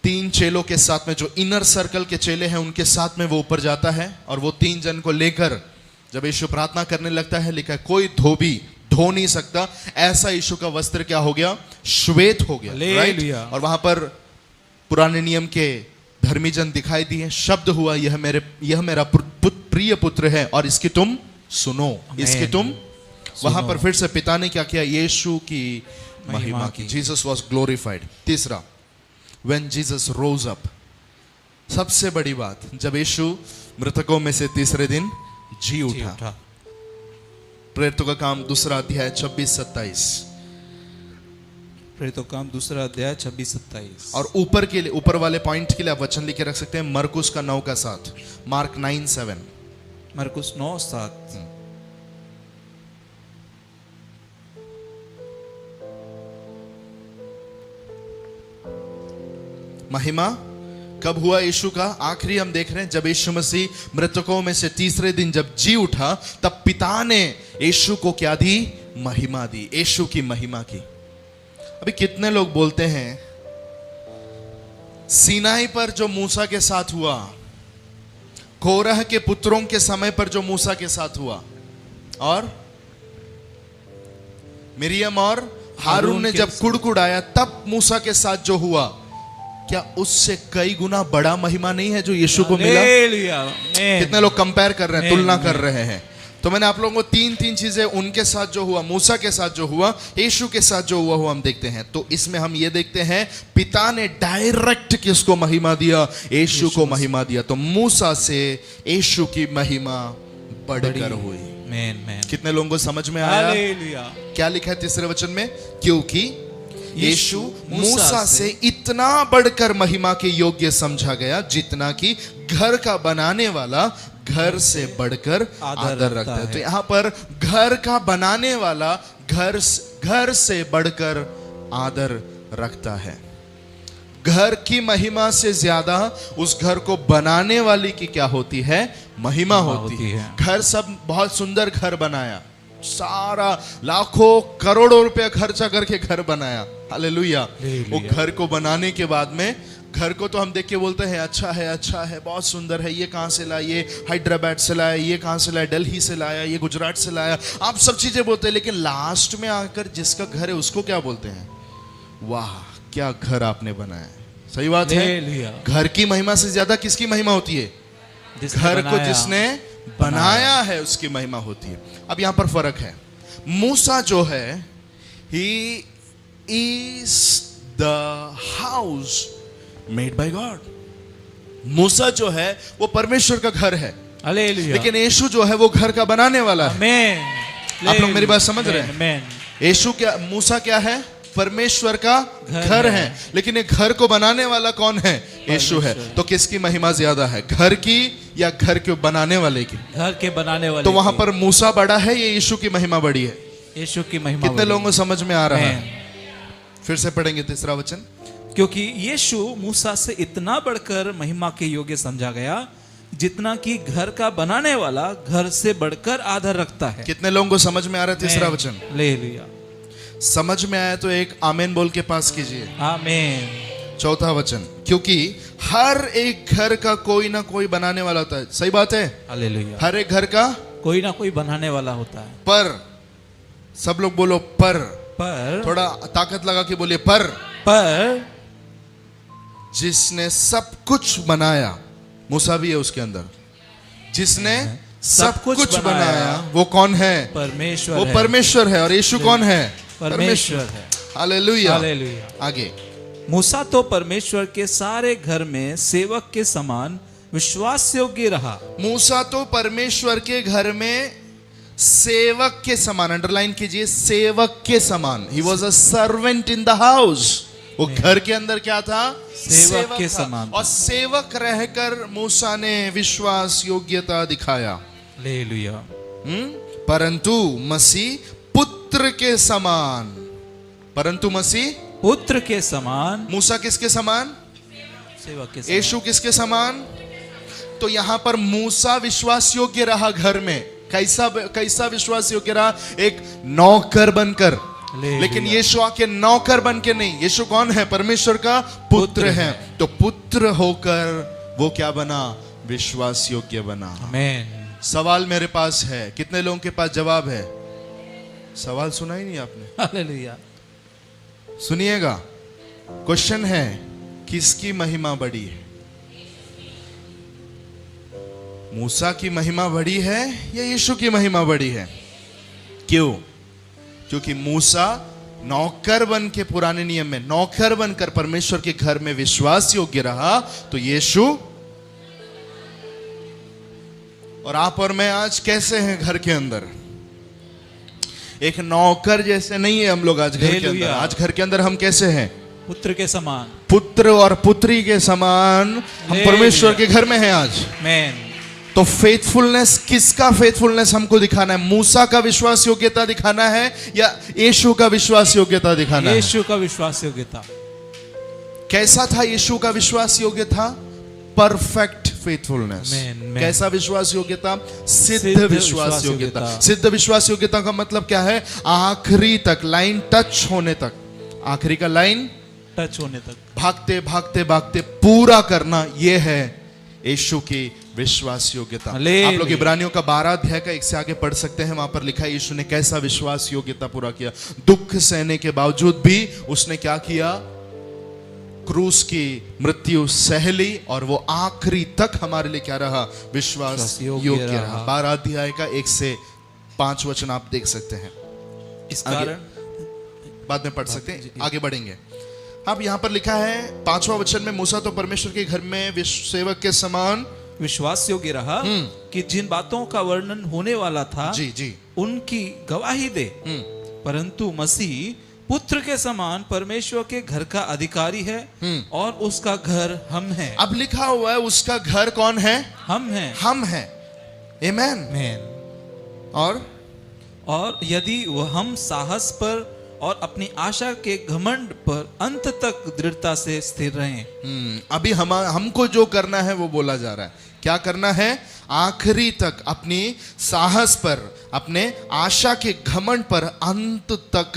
3 चेलों के साथ में, जो इनर सर्कल के चेले हैं उनके साथ में वो ऊपर जाता है और वो 3 जन को लेकर जब यीशु प्रार्थना करने लगता है, लिखा है कोई धोबी धो नहीं सकता, ऐसा यीशु का वस्त्र क्या हो गया? श्वेत हो गया। राइट? और वहां पर पुराने नियम के धर्मी जन दिखाई दिए, शब्द हुआ, यह मेरा प्रिय पुत्र है और इसकी तुम सुनो, इसकी तुम। वहां पर फिर से पिता ने क्या किया? यीशु की महिमा की। Jesus was glorified. तीसरा, व्हेन जीसस रोज अप। सबसे बड़ी बात, जब यीशु मृतकों में से तीसरे दिन जी उठा। प्रेरितों का काम 2 अध्याय 26-27। प्रेरितों का काम 2 अध्याय 26-27। और ऊपर वाले पॉइंट के लिए आप वचन लिखे रख सकते हैं, मरकुस का 9 का 7, मार्क 9:7। मरकुस 9:7। महिमा कब हुआ यीशु का? आखिरी हम देख रहे हैं जब यीशु मसीह मृतकों में से तीसरे दिन जब जी उठा, तब पिता ने यीशु को क्या दी? महिमा दी, यीशु की महिमा की। अभी कितने लोग बोलते हैं सीनाई पर जो मूसा के साथ हुआ, कोरह के पुत्रों के समय पर जो मूसा के साथ हुआ, और मिरियम और हारून ने जब कुड़कुड़ाया तब मूसा के साथ जो हुआ, क्या उससे कई गुना बड़ा महिमा नहीं है जो यीशु को मिला? हालेलुया, आमेन। कितने लोग कंपेयर कर रहे हैं, आमेन, तुलना कर आमेन। रहे हैं। तो मैंने आप लोगों को तीन चीजें उनके साथ जो हुआ, मूसा के साथ जो हुआ, यीशु के साथ जो हुआ वो हम देखते हैं। तो इसमें हम ये देखते हैं पिता ने डायरेक्ट किसको महिमा दिया? यीशु को महिमा दिया। तो मूसा से यीशु की महिमा बढ़कर हुई। आमेन, आमेन। कितने लोगों को समझ में आया? हालेलुया। क्या लिखा है तीसरे वचन में? क्योंकि यीशु मूसा मूसा से इतना बढ़कर महिमा के योग्य समझा गया जितना कि घर का बनाने वाला घर से बढ़कर आदर रखता है। तो यहां पर घर का बनाने वाला घर से बढ़कर आदर रखता है। घर की महिमा से ज्यादा उस घर को बनाने वाली की क्या होती है? महिमा होती है। घर सब बहुत सुंदर घर बनाया, सारा लाखों करोड़ों रुपया खर्चा करके घर बनाया, हालेलुया। वो घर को बनाने के बाद में घर को तो हम देख के बोलते हैं अच्छा है, अच्छा है, बहुत सुंदर है, ये कहाँ से लाया? ये हैदराबाद से लाया, ये कहाँ से लाया? दिल्ली से लाया, ये गुजरात से लाया। आप सब चीजें बोलते हैं, लेकिन लास्ट में आकर जिसका घर है उसको क्या बोलते हैं? वाह क्या घर आपने बनाया है। सही बात है। हालेलुया। घर की महिमा से ज्यादा किसकी महिमा होती है? घर को जिसने बनाया है उसकी महिमा होती है। अब यहां पर फर्क है। मूसा जो है, he is the house made by God. Musa जो है वो परमेश्वर का घर है, हालेलुया। लेकिन यीशु जो है वो घर का बनाने वाला है। आमेन। आप लोग मेरी बात समझ रहे हैं? आमेन। यीशु क्या, मूसा क्या है? परमेश्वर का घर है, लेकिन ये घर को बनाने वाला कौन है? यीशु है। तो किसकी महिमा ज्यादा है, घर की या घर के बनाने वाले की? घर के बनाने वाले। तो वहां पर मूसा बड़ा है या यीशु की महिमा बड़ी है? यीशु की महिमा। कितने लोगों को समझ में आ रहा है? आमेन। फिर से पढ़ेंगे तीसरा वचन। क्योंकि यीशु मूसा से इतना बढ़कर महिमा के योग्य समझा गया जितना कि घर का बनाने वाला घर से बढ़कर आदर रखता है। कितने लोगों को समझ में आ रहा है तीसरा वचन? हालेलुया। समझ में आया तो एक आमीन बोल के पास कीजिए। आमीन। चौथा वचन, क्योंकि हर एक घर का कोई ना कोई बनाने वाला होता है। सही बात है। हालेलुया। हर एक घर का कोई ना कोई बनाने वाला होता है। पर, सब लोग बोलो पर, थोड़ा ताकत लगा के बोलिए पर जिसने सब कुछ बनाया, मूसा भी है उसके अंदर, जिसने सब कुछ बनाया वो कौन है? परमेश्वर। वो परमेश्वर है। और यीशु कौन है? परमेश्वर है। हालेलुया। हालेलुया। आगे, मूसा तो परमेश्वर के सारे घर में सेवक के समान विश्वास योग्य रहा। मूसा तो परमेश्वर के घर में सेवक के समान, अंडरलाइन कीजिए, सेवक के समान। He was a servant in the house. वो घर के अंदर क्या था? सेवक के था। समान। और सेवक रहकर मूसा ने विश्वास योग्यता दिखाया। हालेलुया। परंतु मसीह पुत्र के समान। परंतु मसीह पुत्र के समान। मूसा किसके समान? सेवक के समान। यीशु किसके समान? तो यहां पर मूसा विश्वास योग्य रहा घर में। कैसा विश्वास योग्य रहा? एक नौकर बनकर। लेकिन यीशु आके नौकर बन के नहीं। यीशु कौन है? परमेश्वर का पुत्र है। तो पुत्र होकर वो क्या बना? विश्वास योग्य बना। आमीन। सवाल मेरे पास है, कितने लोगों के पास जवाब है? सवाल सुना ही नहीं आपने? हालेलुया। सुनिएगा, क्वेश्चन है, किसकी महिमा बड़ी है? मूसा की महिमा बड़ी है या यीशु की महिमा बड़ी है? क्यों? क्योंकि मूसा नौकर बन के, पुराने नियम में नौकर बनकर परमेश्वर के घर में विश्वास योग्य रहा। तो यीशु और आप और मैं आज कैसे हैं घर के अंदर? एक नौकर जैसे नहीं है हम लोग आज घर के अंदर। आज घर के अंदर हम कैसे हैं? पुत्र के समान। पुत्र और पुत्री के समान हम परमेश्वर के घर में हैं आज। आमीन। तो फेथफुलनेस, किसका फेथफुलनेस हमको दिखाना है? मूसा का विश्वास योग्यता दिखाना है या यीशु का विश्वास योग्यता दिखाना है? यीशु का विश्वास योग्यता। कैसा था यीशु का विश्वास योग्यता? Perfect faithfulness. कैसा विश्वास योग्यता? सिद्ध विश्वास योग्यता। सिद्ध विश्वास योग्यता का मतलब क्या है? आखिरी तक, लाइन टच होने तक, आखिरी का लाइन टच होने तक भागते भागते भागते पूरा करना, यह है यीशु की विश्वास योग्यता। हालेलुया। आप लोग इब्रानियों का 12 अध्याय का 1 से आगे पढ़ सकते हैं। वहां पर लिखा है यीशु ने कैसा विश्वास योग्यता पूरा किया। दुख सहने के बावजूद भी उसने क्या किया? क्रूस की मृत्यु सह ली और वो आखिरी तक हमारे लिए क्या रहा? विश्वास योग्य रहा। 12 अध्याय का 1 से 5 वचन आप देख सकते हैं। इस आगे। कारण बाद में पढ़ सकते हैं, आगे बढ़ेंगे। अब यहाँ पर लिखा है 5वां वचन में, मूसा तो परमेश्वर के घर में सेवक के समान विश्वास योग्य रहा कि जिन बातों का वर्णन होने वाला था जी जी उनकी गवाही दे, परंतु मसीह पुत्र के समान परमेश्वर के घर का अधिकारी है और उसका घर हम हैं। अब लिखा हुआ है उसका घर कौन है? हम हैं। हम हैं। आमेन। आमेन। और यदि वह हम साहस पर और अपनी आशा के घमंड पर अंत तक दृढ़ता से स्थिर रहें। अभी हमको जो करना है वो बोला जा रहा है। क्या करना है? आखिरी तक अपनी साहस पर, अपने आशा के घमंड पर अंत तक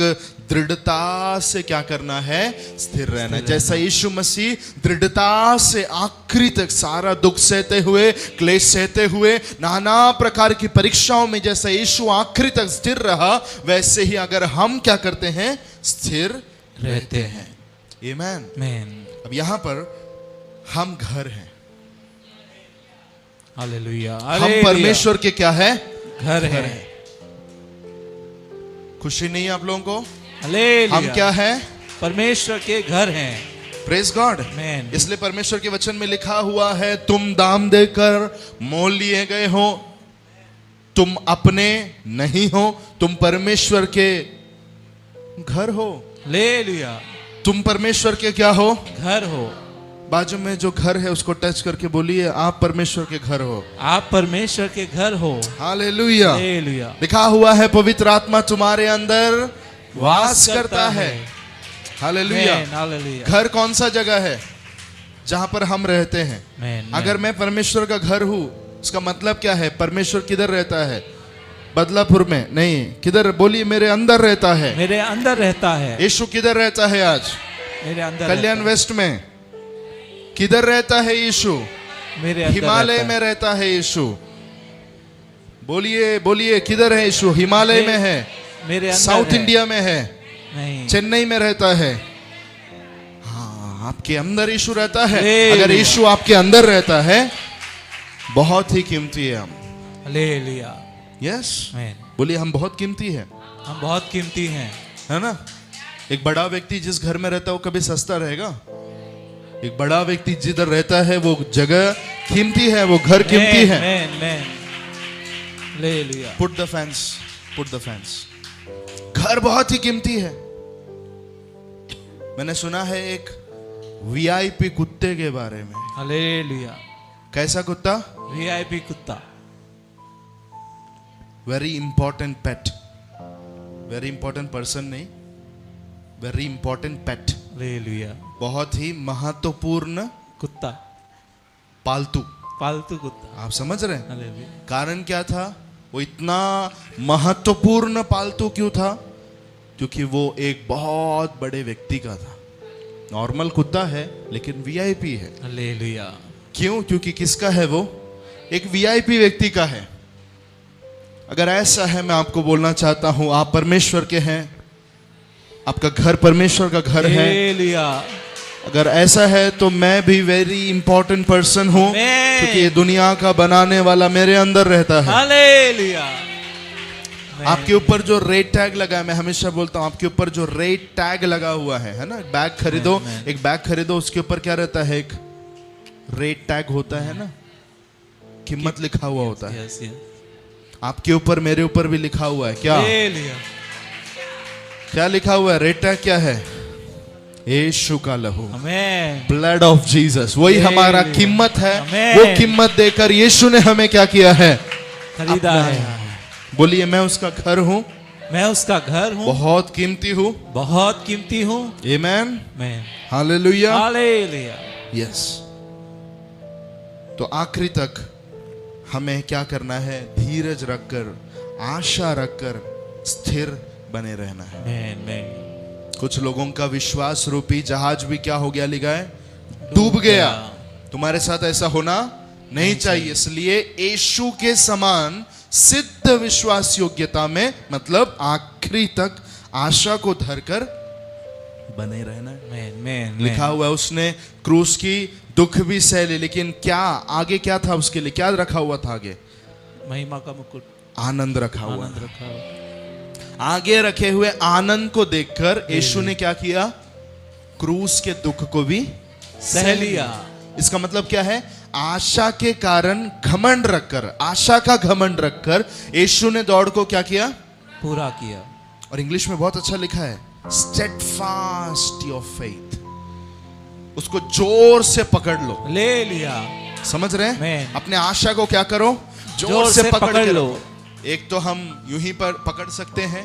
दृढ़ता से क्या करना है? स्थिर रहना। जैसा यीशु मसीह दृढ़ता से आखिरी तक सारा दुख सहते हुए, क्लेश सहते हुए, नाना प्रकार की परीक्षाओं में जैसा यीशु आखिरी तक स्थिर रहा, वैसे ही अगर हम क्या करते हैं? स्थिर रहते हैं। आमेन। आमेन। अब यहां पर हम घर हैं। हालेलुया। हम परमेश्वर के क्या है? घर है। खुशी नहीं है आप लोगों को? हालेलुया। हम क्या है? परमेश्वर के घर हैं। Praise God. आमेन। इसलिए परमेश्वर के वचन में लिखा हुआ है, तुम दाम देकर मोल लिए गए हो, तुम अपने नहीं हो, तुम परमेश्वर के घर हो। हालेलुया। तुम परमेश्वर के क्या हो? घर हो। बाजू में जो घर है उसको टच करके बोलिए, आप परमेश्वर के घर हो। आप परमेश्वर के घर हो। हालेलुया। हालेलुया। लिखा हुआ है पवित्र आत्मा तुम्हारे अंदर वास करता है। हालेलुया। आमेन। हालेलुया। घर कौन सा जगह है? जहां पर हम रहते हैं। आमेन। अगर मैं परमेश्वर का घर हूं, इसका मतलब क्या है? परमेश्वर किधर रहता है? बदलापुर में नहीं, किधर? बोलिए, मेरे अंदर रहता है। मेरे अंदर रहता है। यीशु किधर रहता है आज? मेरे अंदर कल्याण वेस्ट में। किधर रहता है यीशु? मेरे अंदर हिमालय रहता में रहता है यीशु। बोलिए बोलिए, किधर है यीशु? हिमालय में है। मेरे अंदर साउथ है। इंडिया में है। नहीं। चेन्नई में रहता है। हाँ, आपके अंदर यीशु रहता है। हालेलुया। अगर यीशु आपके अंदर रहता है, बहुत ही कीमती है हम। हालेलुया। यस। आमेन। बोलिए, हम बहुत कीमती है। हम बहुत कीमती हैं। है ना? एक बड़ा व्यक्ति जिस घर में रहता है वो कभी सस्ता रहेगा? एक बड़ा व्यक्ति जिधर रहता है वो जगह कीमती है, वो घर कीमती है। Amen. Amen. Hallelujah. Put the fans, put the fans. घर बहुत ही कीमती है। मैंने सुना है एक वीआईपी कुत्ते के बारे में। हालेलुया। कैसा कुत्ता? वीआईपी कुत्ता। वेरी इंपॉर्टेंट पेट। वेरी इंपॉर्टेंट पर्सन नहीं, वेरी इंपॉर्टेंट पेट। हालेलुया। बहुत ही महत्वपूर्ण कुत्ता। पालतू। पालतू कुत्ता। आप समझ रहे हैं? हालेलुया। कारण क्या था? वो इतना महत्वपूर्ण पालतू क्यों था? क्योंकि वो एक बहुत बड़े व्यक्ति का था। नॉर्मल कुत्ता है लेकिन वीआईपी है। हालेलुया। क्यों? क्योंकि किसका है वो? एक वीआईपी व्यक्ति का है। अगर ऐसा है, मैं आपको बोलना चाहता हूं, आप परमेश्वर के हैं, आपका घर परमेश्वर का घर है। हालेलुया। अगर ऐसा है तो मैं भी वेरी इंपॉर्टेंट पर्सन हूं, आमेन। क्योंकि ये दुनिया का बनाने वाला मेरे अंदर रहता है। हालेलुया। आपके ऊपर जो रेट टैग लगा है, मैं हमेशा बोलता हूं, आपके ऊपर जो रेट टैग लगा हुआ है ना? बैग खरीदो, एक बैग खरीदो, उसके ऊपर क्या रहता है? एक रेट टैग होता है ना, कीमत लिखा हुआ होता है। Yes yes. आपके ऊपर, मेरे ऊपर भी लिखा हुआ है। क्या हालेलुया। क्या लिखा हुआ है? रेट टैग क्या है? यीशु का लहू, आमेन। Blood of Jesus. वही हमारा हालेलुया। कीमत है। आमेन। वो कीमत देकर यीशु ने हमें क्या किया है? खरीदा अपना है। बोलिए, मैं उसका घर हूं, मैं उसका घर हूँ, बहुत कीमती हूं। बहुत कीमती हूँ। आमेन। मैं हालेलुया। हालेलुया। यस। तो आखिरी तक हमें क्या करना है? धीरज रखकर, आशा रखकर स्थिर बने रहना है। आमेन। मैं कुछ लोगों का विश्वास रूपी जहाज भी क्या हो गया? लिखा है, डूब गया। तुम्हारे साथ ऐसा होना नहीं चाहिए। इसलिए यीशु के समान सिद्ध विश्वास योग्यता में, मतलब आखिरी तक आशा को धरकर बने रहना है। मैन मैन लिखा हुआ है उसने क्रूस की दुख भी सह ली, लेकिन क्या आगे क्या था उसके लिए, क्या रखा हुआ था आगे? महिमा का मुकुट, आनंद रखा हुआ आनंद है। रखा हुआ। आगे रखे हुए आनंद को देखकर यीशु ने क्या किया? क्रूस के दुख को भी सह लिया। इसका मतलब क्या है? आशा के कारण घमंड रखकर, आशा का घमंड रखकर यीशु ने दौड़ को क्या किया? पूरा किया। और इंग्लिश में बहुत अच्छा लिखा है, steadfast your faith। उसको जोर से पकड़ लो। ले लिया। समझ रहे हैं? Amen। अपने आशा को क्या करो? जोर से पकड़ के लो। रखो। एक तो हम यूं ही पर पकड़ सकते हैं,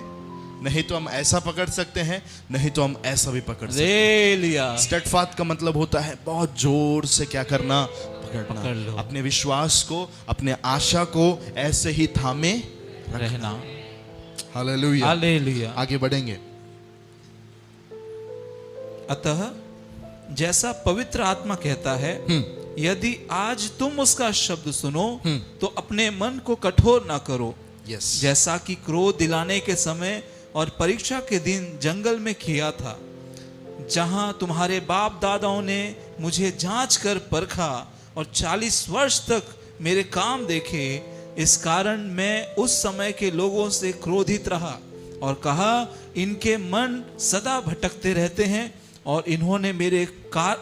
नहीं तो हम ऐसा पकड़ सकते हैं, नहीं तो हम ऐसा भी पकड़ सकते हैं। ले लिया। स्टेडफास्ट का मतलब होता है बहुत जोर से क्या करना? पकड़ लो। अपने विश्वास को, अपने आशा को ऐसे ही थामे रहना। हालेलुया। हालेलुया। आगे बढ़ेंगे। अतः जैसा पवित्र आत्मा कहता है, यदि आज तुम उसका शब्द सुनो तो अपने मन को कठोर ना करो, यस। जैसा कि क्रोध दिलाने के समय और परीक्षा के दिन जंगल में किया था, जहां तुम्हारे बाप दादाओं ने मुझे जांच कर परखा और 40 वर्ष तक मेरे काम देखे। इस कारण मैं उस समय के लोगों से क्रोधित रहा और कहा, इनके मन सदा भटकते रहते हैं और इन्होंने मेरे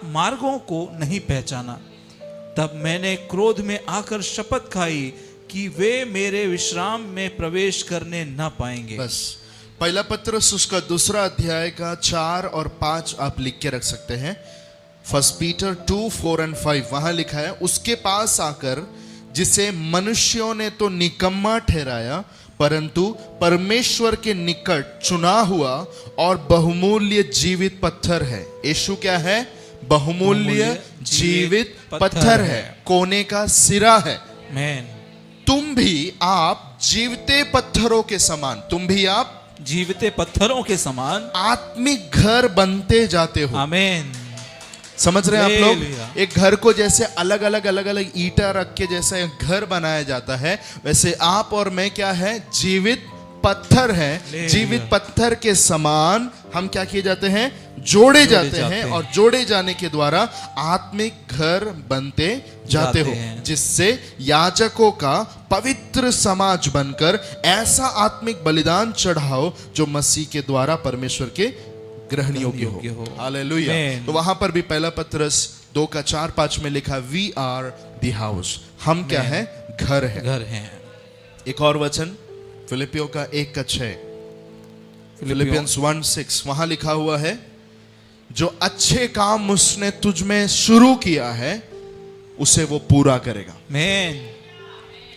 मार्गों को नहीं पहचाना। तब मैंने क्रोध में आकर शपथ खाई कि वे मेरे विश्राम में प्रवेश करने न पाएंगे। बस पहला पत्रस उसका 2 अध्याय का 4 और 5 आप लिख के रख सकते हैं। 1 पीटर 2, 4 और 5 वहां लिखा है, उसके पास आकर जिसे मनुष्यों ने तो निकम्मा ठहराया, परंतु परमेश्वर के निकट चुना हुआ और बहुमूल्य जीवित पत्थर है। यीशु क्या है? बहुमूल्य जीवित पत्थर है, कोने का सिरा है। मैन। तुम भी आप जीवते पत्थरों के समान, तुम भी आप जीवते पत्थरों के समान आत्मिक घर बनते जाते हो। आमीन। समझ रहे हैं आप लोग? हालेलुया। एक घर को जैसे अलग अलग ईंटा रख के जैसे एक घर बनाया जाता है, वैसे आप और मैं क्या है? जीवित पत्थर है। हालेलुया। जीवित पत्थर के समान हम क्या किए जाते हैं? जोड़े जाते हैं, और जोड़े जाने के द्वारा आत्मिक घर बनते जाते हो, हैं। जिससे याजकों का पवित्र समाज बनकर ऐसा आत्मिक बलिदान चढ़ाओ जो मसीह के द्वारा परमेश्वर के ग्रहण योग्य हो। हालेलुया। आमीन। तो वहां पर भी पहला पत्रस 2 का 4-5 में लिखा, वी आर द हाउस। हम क्या है? घर है। घर है। एक और वचन फिलिपियों का 1 का 6, फिलिपियंस 1:6 वहां लिखा हुआ है, जो अच्छे काम उसने तुझ में शुरू किया है उसे वो पूरा करेगा। मैन।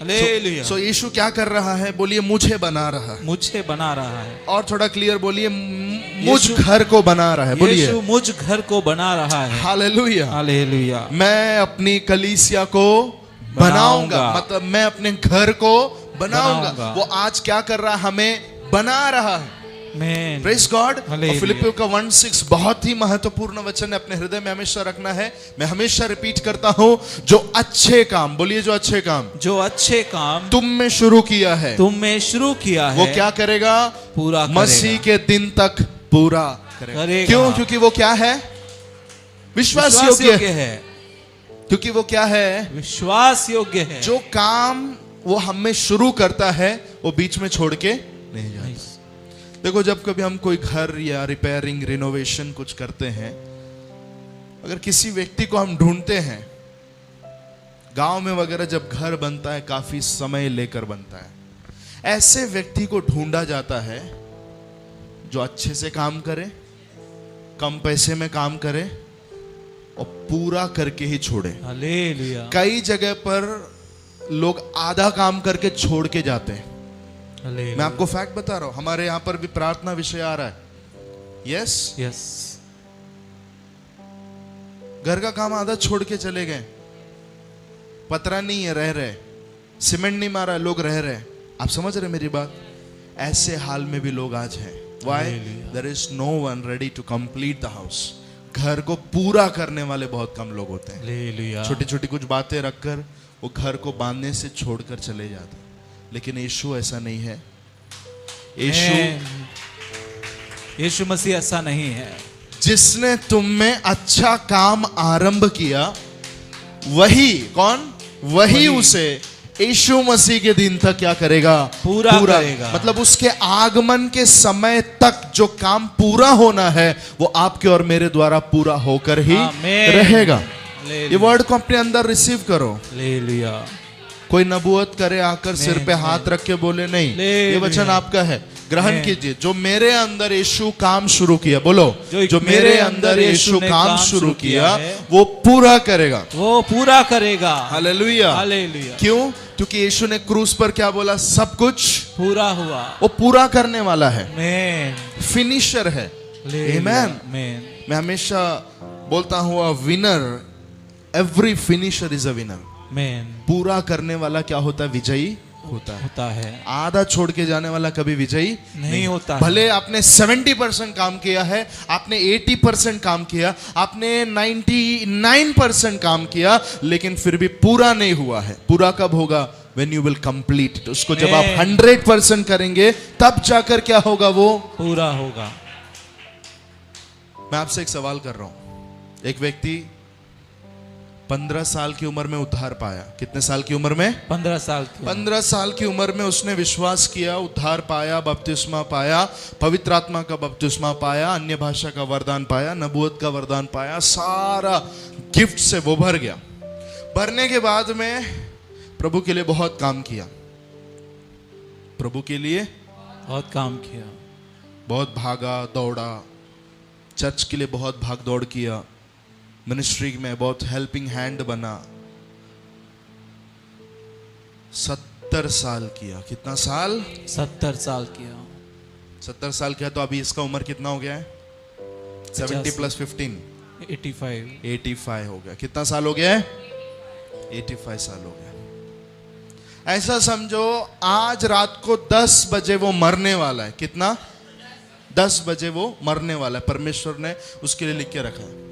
हालेलुया। सो यीशु क्या कर रहा है? बोलिए, मुझे बना रहा है। मुझे बना रहा है। और थोड़ा क्लियर बोलिए, मुझ यीशु- घर को बना रहा है। बोलिए यीशु मुझ घर को बना रहा है। हालेलुया। हालेलुया। मैं अपनी कलीसिया को बनाऊंगा, बनाऊंगा। मतलब मैं अपने घर को बनाऊंगा। बनाऊंगा। वो आज क्या कर रहा है? हमें बना रहा है। मैन। Praise God. हालेलुया। फिलिपियों का 1:6 बहुत ही महत्वपूर्ण वचन है, अपने हृदय में हमेशा रखना है। मैं हमेशा रिपीट करता हूं, जो अच्छे काम, बोलिए जो अच्छे काम जो अच्छे काम तुम में शुरू किया है, तुम में शुरू किया है, वो क्या करेगा? पूरा मसीह के दिन तक पूरा करेगा। क्यों? क्योंकि वो क्या है? विश्वास योग्य है। है। क्योंकि वो क्या है? विश्वास योग्य है। जो काम वो हम में शुरू करता है वो बीच में छोड़ के नहीं जाता। देखो, जब कभी हम कोई घर या रिपेयरिंग, रिनोवेशन कुछ करते हैं, अगर किसी व्यक्ति को हम ढूंढते हैं, गांव में वगैरह जब घर बनता है काफी समय लेकर बनता है, ऐसे व्यक्ति को ढूंढा जाता है जो अच्छे से काम करे, कम पैसे में काम करे और पूरा करके ही छोड़े। हालेलुया। कई जगह पर लोग आधा काम करके छोड़ के जाते हैं। हालेलुया। मैं आपको फैक्ट बता रहा हूं, हमारे यहां पर भी प्रार्थना विषय आ रहा है। Yes, yes. घर का काम आधा छोड़ के चले गए, पतरा नहीं है, रह रहे, सीमेंट नहीं मारा, लोग रह रहे। आप समझ रहे मेरी बात? ऐसे हाल में भी लोग आज हैं। Why? There is no one ready to complete the house. घर को पूरा करने वाले बहुत कम लोग होते हैं। हालेलुया। छोटी छोटी कुछ बातें रखकर वो घर को बांधने से छोड़कर चले जाते, लेकिन यीशु ऐसा नहीं है। यीशु मसीह ऐसा नहीं है। जिसने तुम में अच्छा काम आरंभ किया, वही कौन? वही उसे यीशु मसीह के दिन तक क्या करेगा? पूरा करेगा। मतलब उसके आगमन के समय तक जो काम पूरा होना है वो आपके और मेरे द्वारा पूरा होकर ही आमीन। रहेगा। हालेलुया। ये वर्ड को अपने अंदर रिसीव करो। हालेलुया। कोई नबूवत करे आकर सिर पे हाथ रख के बोले नहीं, ये वचन आपका है, ग्रहण कीजिए। जो मेरे अंदर यीशु काम शुरू किया, बोलो, जो मेरे अंदर यीशु काम शुरू किया वो पूरा करेगा, वो पूरा करेगा। हालेलुया। हालेलुया। क्यों? क्योंकि यीशु ने क्रूस पर क्या बोला? सब कुछ पूरा हुआ। वो पूरा करने वाला है, आमीन। फिनिशर है। आमीन। आमीन। मैं हमेशा बोलता हूँ, a winner, every finisher is a winner. आमीन। पूरा करने वाला क्या होता है? विजयी होता है। होता है। आधा छोड़ के जाने वाला कभी विजयी नहीं होता है। भले आपने 70% काम किया है, आपने 80% काम किया, आपने 99% काम किया, लेकिन फिर भी पूरा नहीं हुआ है। पूरा कब होगा? When you will complete it। उसको जब आप 100% करेंगे तब जाकर क्या होगा? वो पूरा होगा। मैं आपसे एक सवाल कर रहा हूं। एक व्यक्ति 15 साल की उम्र में उद्धार पाया। कितने साल की उम्र में? 15 साल की। 15 साल की उम्र में उसने विश्वास किया, उद्धार पाया, बपतिस्मा पाया, पवित्र आत्मा का बपतिस्मा पाया, अन्य भाषा का वरदान पाया, नबूवत का वरदान पाया, सारा गिफ्ट से वो भर गया। भरने के बाद में प्रभु के लिए बहुत काम किया, प्रभु के लिए बहुत काम किया, बहुत भागा दौड़ा, चर्च के लिए बहुत भाग दौड़ किया, मिनिस्ट्री में बहुत हेल्पिंग हैंड बना। 70 साल किया। कितना साल? 70 साल किया। 70 साल किया। तो अभी इसका उम्र कितना हो गया है? 70 + 15 85 हो गया। कितना साल हो गया है? 85 साल हो गया। ऐसा समझो आज रात को 10 बजे वो मरने वाला है। कितना? 10 बजे वो मरने वाला है। परमेश्वर ने उसके लिए लिख के रखा है।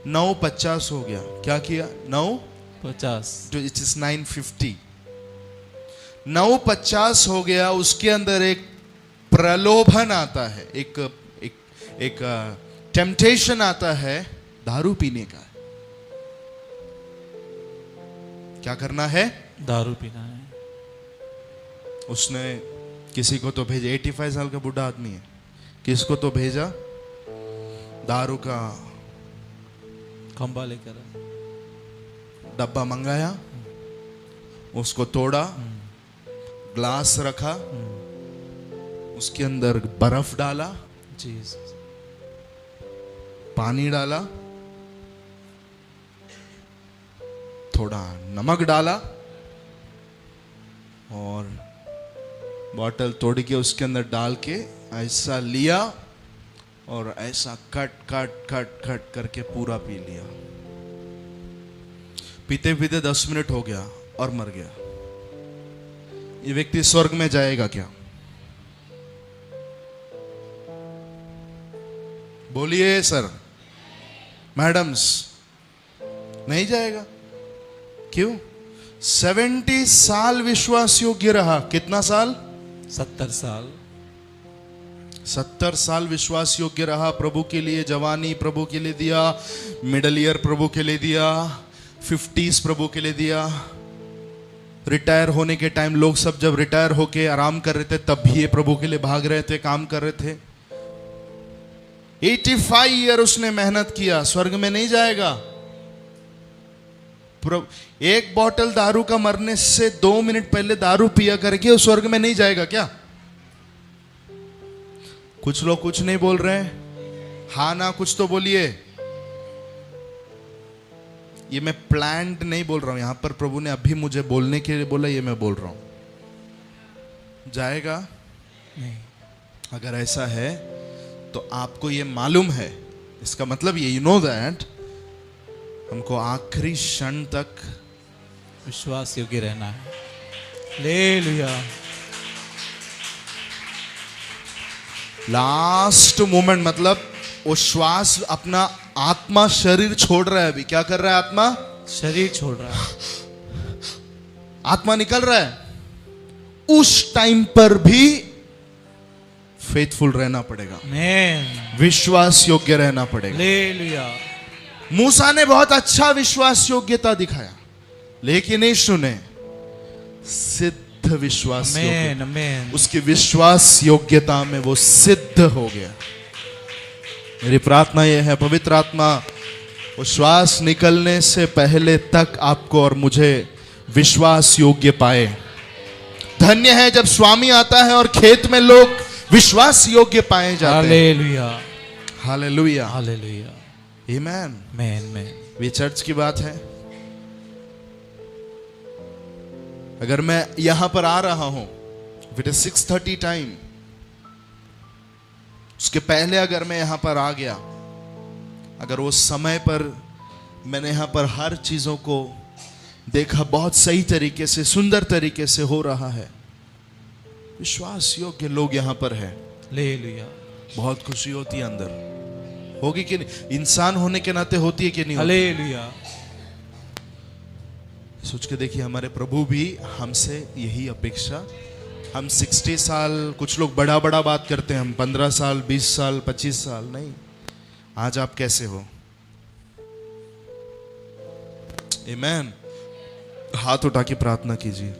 9:50 हो गया। क्या किया? 50 जो इट इज 9:50। 9:50 हो गया। उसके अंदर एक प्रलोभन आता है, एक टेम्पटेशन आता है दारू पीने का। क्या करना है? दारू पीना है। उसने किसी को तो भेजा, 85 साल का बूढ़ा आदमी है, किसको तो भेजा, दारू का खंबा लेकर डब्बा मंगाया, उसको तोड़ा, ग्लास रखा, उसके अंदर बर्फ डाला, जीसस, पानी डाला, थोड़ा नमक डाला और बॉटल तोड़ के उसके अंदर डाल के ऐसा लिया और ऐसा कट कट कट कट करके पूरा पी लिया। पीते पीते 10 मिनट हो गया और मर गया। ये व्यक्ति स्वर्ग में जाएगा क्या? बोलिए सर, मैडम्स, नहीं जाएगा। क्यों? 70 साल विश्वास योग्य रहा। कितना साल? 70 साल। 70 साल विश्वास योग्य रहा। प्रभु के लिए जवानी प्रभु के लिए दिया, मिडल ईयर प्रभु के लिए दिया, 50s प्रभु के लिए दिया। रिटायर होने के टाइम लोग सब जब रिटायर होके आराम कर रहे थे तब भी ये प्रभु के लिए भाग रहे थे, काम कर रहे थे। 85 ईयर उसने मेहनत किया। स्वर्ग में नहीं जाएगा। एक बोतल दारू का मरने से 2 मिनट पहले दारू पिया करके उस स्वर्ग में नहीं जाएगा क्या? कुछ लोग कुछ नहीं बोल रहे हैं। हाँ ना कुछ तो बोलिए। ये मैं प्लान्ड नहीं बोल रहा हूं, यहां पर प्रभु ने अभी मुझे बोलने के लिए बोला, ये मैं बोल रहा हूं। जाएगा नहीं। अगर ऐसा है तो आपको ये मालूम है, इसका मतलब ये, यू नो दैट हमको आखिरी क्षण तक विश्वास योग्य रहना है। हालेलुया। लास्ट मोमेंट, मतलब वो श्वास अपना आत्मा शरीर छोड़ रहा है। अभी क्या कर रहा है? आत्मा शरीर छोड़ रहा है, आत्मा निकल रहा है। उस टाइम पर भी फेथफुल रहना पड़ेगा, आमेन, विश्वास योग्य रहना पड़ेगा। हालेलुया, मूसा ने बहुत अच्छा विश्वास योग्यता दिखाया, लेकिन यीशु ने सिद्ध विश्वास आमेन, योग्य, आमेन, उसकी विश्वास योग्यता में वो सिद्ध हो गया। मेरी प्रार्थना यह है, पवित्र आत्मा वो श्वास निकलने से पहले तक आपको और मुझे विश्वास योग्य पाए। धन्य है जब स्वामी आता है और खेत में लोग विश्वास योग्य पाए जाते हैं। हालेलुया, हालेलुया, हालेलुया, आमेन। आमेन, आमेन, ये चर्च की बात है। अगर मैं यहां पर आ रहा हूं, इट इज 6:30 टाइम, उसके पहले अगर मैं यहां पर आ गया, अगर वो समय पर मैंने यहां पर हर चीजों को देखा, बहुत सही तरीके से, सुंदर तरीके से हो रहा है, विश्वास योग्य लोग यहां पर है, हालेलुया, बहुत खुशी होती है अंदर। होगी कि नहीं? इंसान होने के नाते होती है कि नहीं होती? हालेलुया, सोच के देखिए, हमारे प्रभु भी हमसे यही अपेक्षा। हम 60 साल, कुछ लोग बड़ा बड़ा बात करते हैं, हम 15 साल, 20 साल, 25 साल, नहीं। आज आप कैसे हो? आमेन। हाथ उठा के प्रार्थना कीजिए,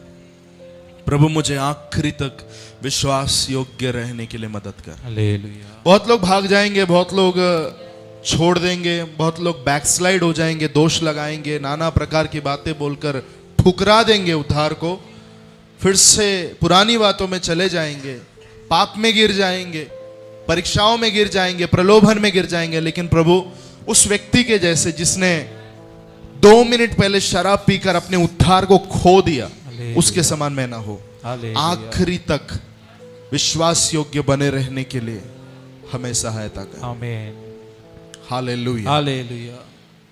प्रभु मुझे आखिरी तक विश्वास योग्य रहने के लिए मदद कर। हालेलुया, बहुत लोग भाग जाएंगे, बहुत लोग छोड़ देंगे, बहुत लोग बैकस्लाइड हो जाएंगे, दोष लगाएंगे, नाना प्रकार की बातें बोलकर ठुकरा देंगे उद्धार को, फिर से पुरानी बातों में चले जाएंगे, पाप में गिर जाएंगे, परीक्षाओं में गिर जाएंगे, प्रलोभन में गिर जाएंगे। लेकिन प्रभु उस व्यक्ति के जैसे जिसने 2 मिनट पहले शराब पीकर अपने उद्धार को खो दिया, उसके समान मैं ना हो। हालेलुया, आखिरी तक विश्वास योग्य बने रहने के लिए हमें सहायता कर। आमेन, हालेलुया, हालेलुया,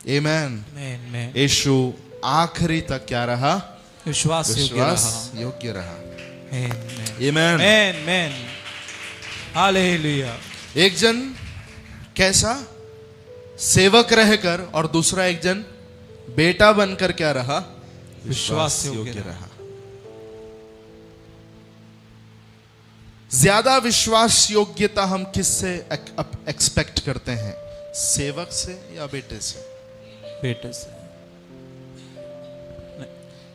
आमेन। आमेन, आमेन, यीशु आखिरी तक क्या रहा? विश्वास योग्य विश्वास रहा, योग्य रहा। आमेन, आमेन, आमेन। आमेन, आमेन, हालेलुया, एक जन कैसा सेवक रहकर और दूसरा एक जन बेटा बनकर क्या रहा? विश्वास योग्य रहा। ज्यादा विश्वास योग्यता हम किससे एक्सपेक्ट करते हैं? सेवक से या बेटे से? बेटे से।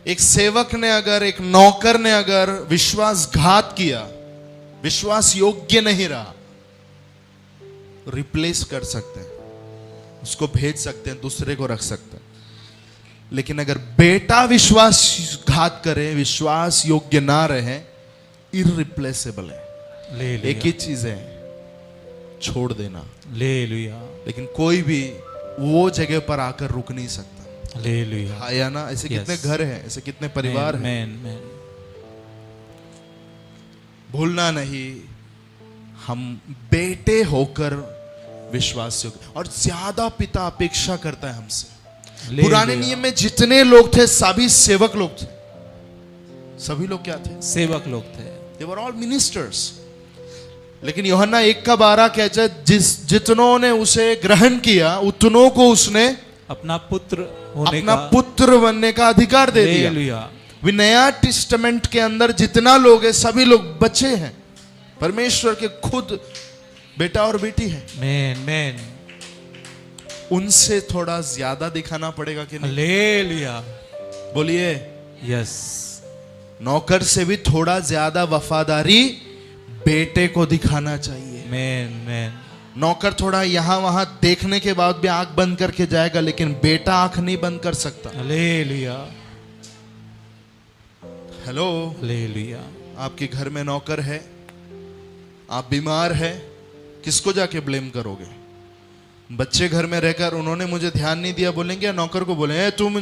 एक सेवक ने अगर, एक नौकर ने अगर विश्वासघात किया, विश्वास योग्य नहीं रहा, रिप्लेस कर सकते हैं, उसको भेज सकते हैं, दूसरे को रख सकते हैं। लेकिन अगर बेटा विश्वासघात करे, विश्वास योग्य ना रहे, इररिप्लेसेबल है। हालेलुया, एक ही चीज है, छोड़ देना। हालेलुया, लेकिन कोई भी वो जगह पर आकर रुक नहीं सकता। हालेलुया, हाँ या ना? ऐसे Yes. कितने घर हैं, ऐसे कितने परिवार हैं। आमेन, आमेन, भूलना नहीं, हम बेटे होकर विश्वास योग्य, और ज्यादा पिता अपेक्षा करता है हमसे। हालेलुया, पुराने नियम में जितने लोग थे सभी सेवक लोग थे। सभी लोग क्या थे? सेवक लोग थे। They were all ministers. लेकिन यूहन्ना 1:12 कहता है, जितनों ने उसे ग्रहण किया उतनों को उसने अपना पुत्र होने अपना का पुत्र बनने का अधिकार दे दिया। हालेलुया, वे नया टेस्टामेंट के अंदर जितना लोग है, सभी लोग बच्चे हैं, परमेश्वर के खुद बेटा और बेटी है। आमेन, आमेन, उनसे थोड़ा ज्यादा दिखाना पड़ेगा कि नहीं? हालेलुया, बोलिए। यस, नौकर से भी थोड़ा ज्यादा वफादारी बेटे को दिखाना चाहिए। आमेन, आमेन, नौकर थोड़ा यहां वहां देखने के बाद भी आंख बंद करके जाएगा, लेकिन बेटा आंख नहीं बंद कर सकता। हालेलुया, हेलो, हालेलुया, आपके घर में नौकर है, आप बीमार है, किसको जाके ब्लेम करोगे? बच्चे घर में रहकर उन्होंने मुझे ध्यान नहीं दिया बोलेंगे, या नौकर को बोलेंगे? तुम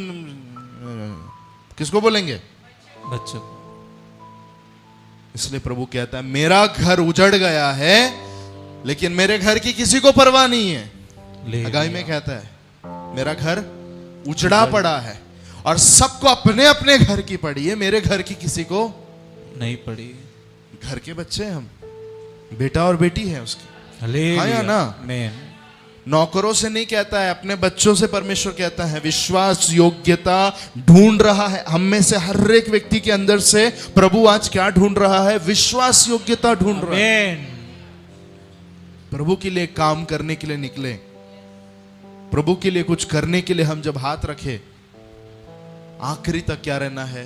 किसको बोलेंगे? बच्चों को। इसलिए प्रभु कहता है, मेरा घर उजड़ गया है, लेकिन मेरे घर की किसी को परवाह नहीं है। हालेलुया, हगाई में कहता है, मेरा घर उजड़ा पड़ा है और सबको अपने अपने घर की पड़ी है, मेरे घर की किसी को नहीं पड़ी। घर के बच्चे हैं हम, बेटा और बेटी है उसकी। हालेलुया, हाँ या ना? आमेन, नौकरों से नहीं कहता है, अपने बच्चों से परमेश्वर कहता है विश्वास योग्यता ढूंढ रहा है। हम में से हर एक व्यक्ति के अंदर से प्रभु आज क्या ढूंढ रहा है? विश्वास योग्यता ढूंढ रहा है। आमीन। प्रभु के लिए काम करने के लिए निकले, प्रभु के लिए कुछ करने के लिए हम जब हाथ रखे, आखिरी तक क्या रहना है?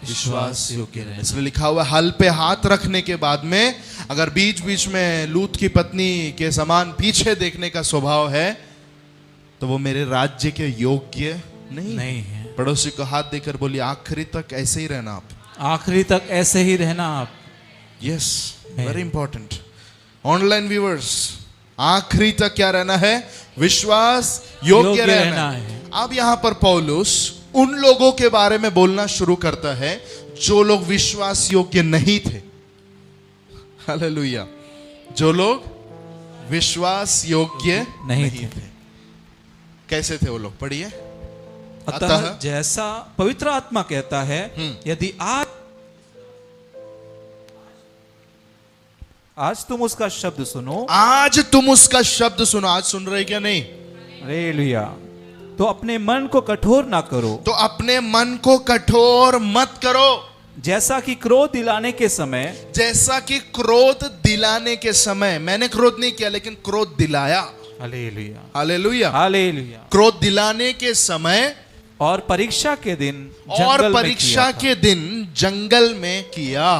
विश्वास योग्य रहना। इसलिए लिखा हुआ है, हल पे हाथ रखने के बाद में अगर बीच बीच में लूत की पत्नी के समान पीछे देखने का स्वभाव है, तो वो मेरे राज्य के योग्य नहीं है। पड़ोसी को हाथ देकर बोलिए, आखिरी तक ऐसे ही रहना आप। आखिरी तक ऐसे ही रहना आप। Yes, very important. Online viewers, आखिरी तक क्या रहना है? विश्वास योग्य रहना है। अब यहां पर पौलुस उन लोगों के बारे में बोलना शुरू करता है जो लोग विश्वास योग्य नहीं थे। हालेलुया। जो लोग विश्वास योग्य नहीं थे। कैसे थे वो लोग? पढ़िए। अतः जैसा पवित्र आत्मा कहता है, यदि आज तुम उसका शब्द सुनो, आज तुम उसका शब्द सुनो। आज सुन रहे क्या? नहीं। हालेलुया। तो अपने मन को कठोर ना करो। तो अपने मन को कठोर मत करो। जैसा कि क्रोध दिलाने के समय, जैसा कि क्रोध दिलाने के समय, मैंने क्रोध नहीं किया लेकिन क्रोध दिलाया। Hallelujah, hallelujah, hallelujah. क्रोध दिलाने के समय और परीक्षा के दिन और जंगल में परीक्षा किया था। के दिन जंगल में किया,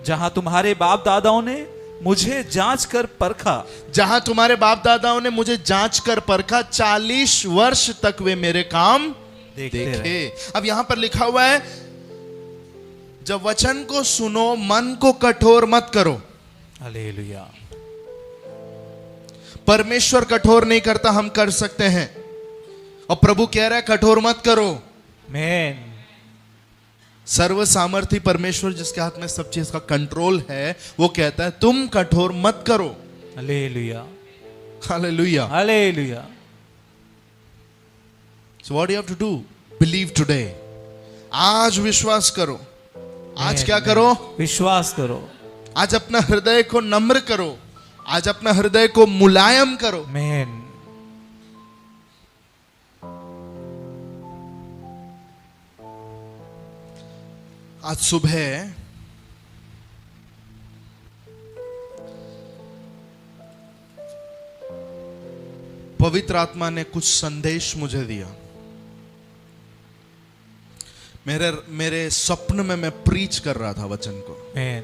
जहां तुम्हारे बाप दादाओं ने मुझे जांच कर परखा। जहां तुम्हारे बाप दादाओं ने मुझे जांच कर परखा, 40 वर्ष तक वे मेरे काम देखे। अब यहां पर लिखा हुआ है, जब वचन को सुनो मन को कठोर मत करो। हालेलुया। परमेश्वर कठोर नहीं करता, हम कर सकते हैं। और प्रभु कह रहा है कठोर मत करो। आमीन। सर्व सामर्थी परमेश्वर जिसके हाथ में सब चीज का कंट्रोल है, वो कहता है तुम कठोर मत करो। Hallelujah, hallelujah, hallelujah. So what do you have to do? Believe today. आज विश्वास करो। आज क्या करो? विश्वास करो। आज अपना हृदय को नम्र करो। आज अपना हृदय को मुलायम करो। आमीन। आज सुबह पवित्र आत्मा ने कुछ संदेश मुझे दिया। मेरे स्वप्न में मैं प्रीच कर रहा था वचन को, आमीन।